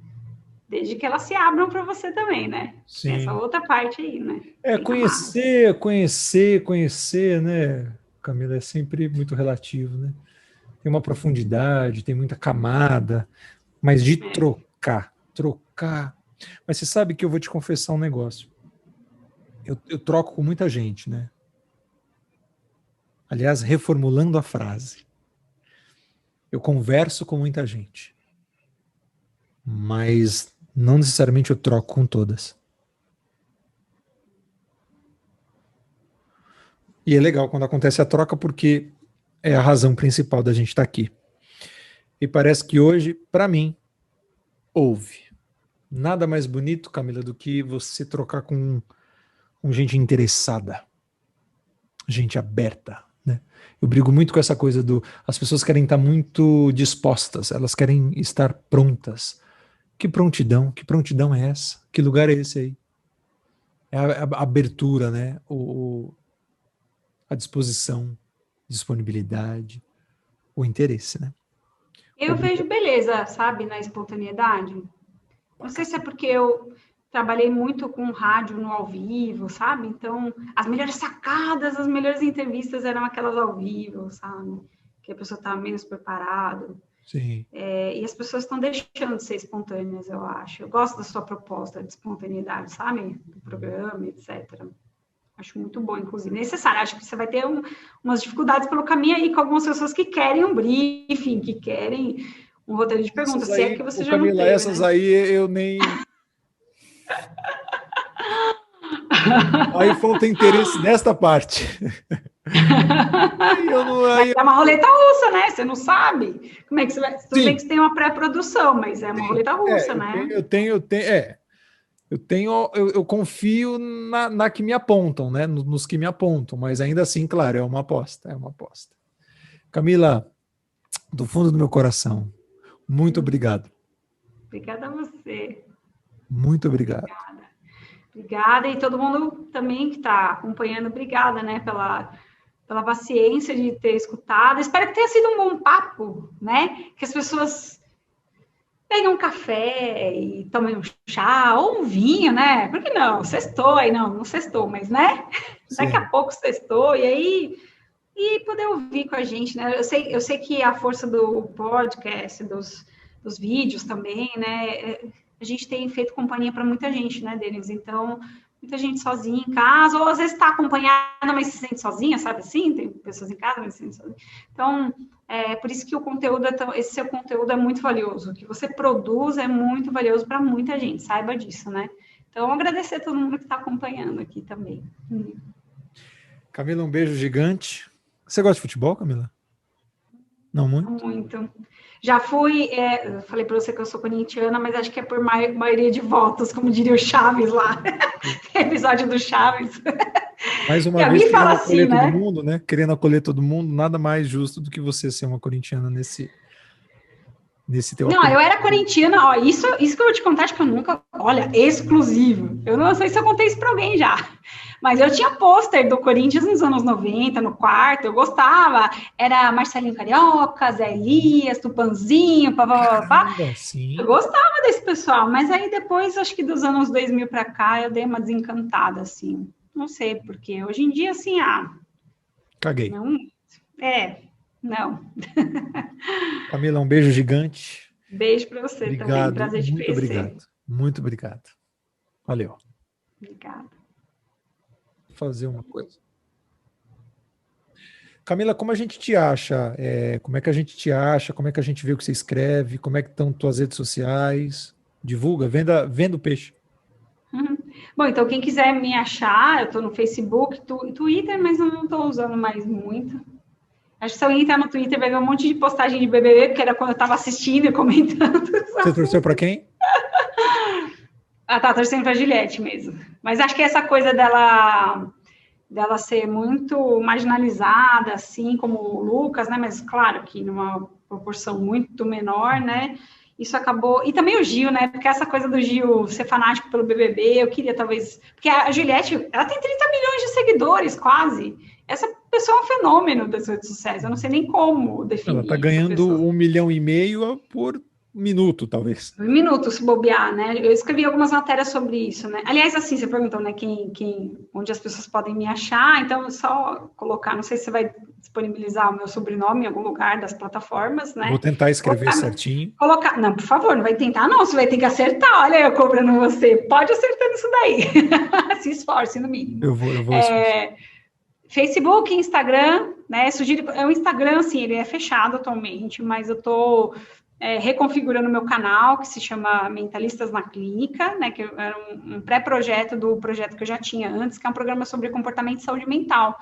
Desde que elas se abram para você também, né? Sim. Tem essa outra parte aí, né? Conhecer, né, Camila, é sempre muito relativo, né? Tem uma profundidade, tem muita camada, mas de trocar. Mas você sabe que eu vou te confessar um negócio. Eu troco com muita gente, né? Aliás, reformulando a frase. Eu converso com muita gente, mas não necessariamente eu troco com todas. E é legal quando acontece a troca, porque é a razão principal da gente estar aqui. E parece que hoje, para mim, houve. Nada mais bonito, Camila, do que você trocar com gente interessada, gente aberta, né? Eu brigo muito com essa coisa as pessoas querem estar muito dispostas, elas querem estar prontas. Que prontidão é essa? Que lugar é esse aí? É a abertura, né? A disposição, disponibilidade, o interesse, né? Eu vejo beleza, sabe, na espontaneidade. Não sei se é porque eu trabalhei muito com rádio no ao vivo, sabe? Então, as melhores sacadas, as melhores entrevistas eram aquelas ao vivo, sabe? Que a pessoa está menos preparada. Sim. E as pessoas estão deixando de ser espontâneas, eu acho. Eu gosto da sua proposta de espontaneidade, sabe? Do programa, etc. Acho muito bom, inclusive. Necessário. Acho que você vai ter umas dificuldades pelo caminho aí com algumas pessoas que querem um briefing, que querem um roteiro de perguntas. Se é que você já Camila, não teve, essas né? aí eu nem... Aí falta interesse nesta parte. Mas é uma roleta russa, né? Você não sabe como é que você vai... Tudo bem que você tem uma pré-produção, mas é uma roleta russa, né? Eu confio na que me apontam, né? Nos que me apontam, mas ainda assim, claro, é uma aposta. Camila, do fundo do meu coração, muito obrigado. Obrigada a você. Muito obrigado. Obrigada, e todo mundo também que está acompanhando, obrigada, né, pela paciência de ter escutado. Espero que tenha sido um bom papo, né? Que as pessoas peguem um café e tomem um chá ou um vinho, né? Por que não? Sextou aí, não sextou, mas, né? Sim. Daqui a pouco sextou, e aí... E poder ouvir com a gente, né? Eu sei que a força do podcast, dos vídeos também, né? A gente tem feito companhia para muita gente, né, Denis? Então, muita gente sozinha em casa, ou às vezes está acompanhada, mas se sente sozinha, sabe assim? Tem pessoas em casa, mas se sente sozinha. Então, por isso que o conteúdo, esse seu conteúdo é muito valioso. O que você produz é muito valioso para muita gente, saiba disso, né? Então, agradecer a todo mundo que está acompanhando aqui também. Camila, um beijo gigante. Você gosta de futebol, Camila? Não muito? Não muito. Já fui, eu falei para você que eu sou corintiana, mas acho que é por maioria de votos, como diria o Chaves lá, episódio do Chaves. Mais uma vez, querendo acolher todo mundo, né? Querendo acolher todo mundo, nada mais justo do que você ser uma corintiana nesse teu Não, eu era corintiana, ó, isso que eu vou te contar, acho que eu nunca, olha, exclusivo. Eu não sei se eu contei isso para alguém já, mas eu tinha pôster do Corinthians nos anos 90, no quarto, eu gostava, era Marcelinho Carioca, Zé Elias, Tupanzinho, papapá. Eu gostava desse pessoal, mas aí depois, acho que dos anos 2000 para cá, eu dei uma desencantada, assim, não sei porquê. Hoje em dia, assim, caguei. Não. Camila, um beijo gigante. Beijo para você obrigado, também, prazer te conhecer. Obrigado, muito obrigado. Valeu. Obrigada. Vou fazer uma coisa. Camila, como a gente te acha? Como é que a gente te acha? Como é que a gente vê o que você escreve? Como é que estão tuas redes sociais? Divulga, venda o peixe. Bom, então quem quiser me achar, eu estou no Facebook, Twitter, mas não estou usando mais muito. Acho que se alguém entrar no Twitter vai ver um monte de postagem de BBB, porque era quando eu estava assistindo e comentando. Você torceu para quem? Tá torcendo para a Juliette mesmo. Mas acho que essa coisa dela ser muito marginalizada, assim como o Lucas, né? Mas claro que numa proporção muito menor, né? Isso acabou... E também o Gil, né? Porque essa coisa do Gil ser fanático pelo BBB, eu queria talvez... Porque a Juliette, ela tem 30 milhões de seguidores, quase. Essa pessoa é um fenômeno das redes sociais. Eu não sei nem como definir. Ela está ganhando 1,5 milhão por minuto, talvez. 1 minuto, se bobear, né? Eu escrevi algumas matérias sobre isso, né? Aliás, assim, você perguntou, né, onde as pessoas podem me achar, então é só colocar, não sei se você vai disponibilizar o meu sobrenome em algum lugar das plataformas, né? Vou tentar escrever certinho. Não, por favor, não vai tentar não, você vai ter que acertar, olha eu cobrando você, pode acertar isso daí, se esforce no mínimo. Eu vou Facebook, Instagram, né, sugiro, o Instagram, assim, ele é fechado atualmente, mas eu tô reconfigurando o meu canal, que se chama Mentalistas na Clínica, né, que era um pré-projeto do projeto que eu já tinha antes, que é um programa sobre comportamento e saúde mental.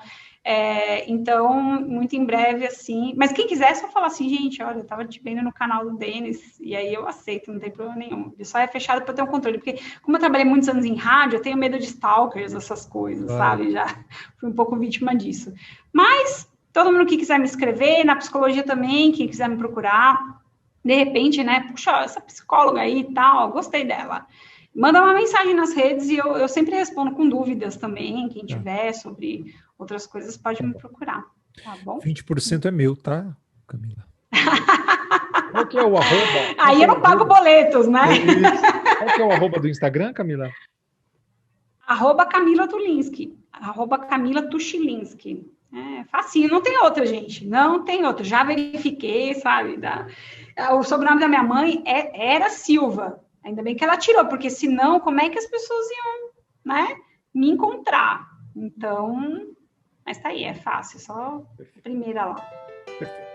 Então, muito em breve, assim... Mas quem quiser, é só falar assim, gente, olha, eu estava te vendo no canal do Denis, e aí eu aceito, não tem problema nenhum. Ele só é fechado para ter um controle, porque como eu trabalhei muitos anos em rádio, eu tenho medo de stalkers, essas coisas, sabe? Já fui um pouco vítima disso. Mas, todo mundo que quiser me escrever, na psicologia também, quem quiser me procurar... De repente, né, puxa, essa psicóloga aí e tal, gostei dela. Manda uma mensagem nas redes e eu sempre respondo com dúvidas também. Quem tiver sobre outras coisas pode me procurar, tá bom? 20% é meu, tá, Camila? Qual que é o arroba? Aí eu não pago boletos, né? Qual que é o arroba do Instagram, Camila? Arroba Camila Tulinski. Arroba Camila Tuchilinski. Facinho, não tem outra, gente. Não tem outra. Já verifiquei, sabe? O sobrenome da minha mãe era Silva. Ainda bem que ela tirou, porque senão, como é que as pessoas iam, né, me encontrar? Então, mas tá aí, é fácil, só a primeira lá. Perfeito.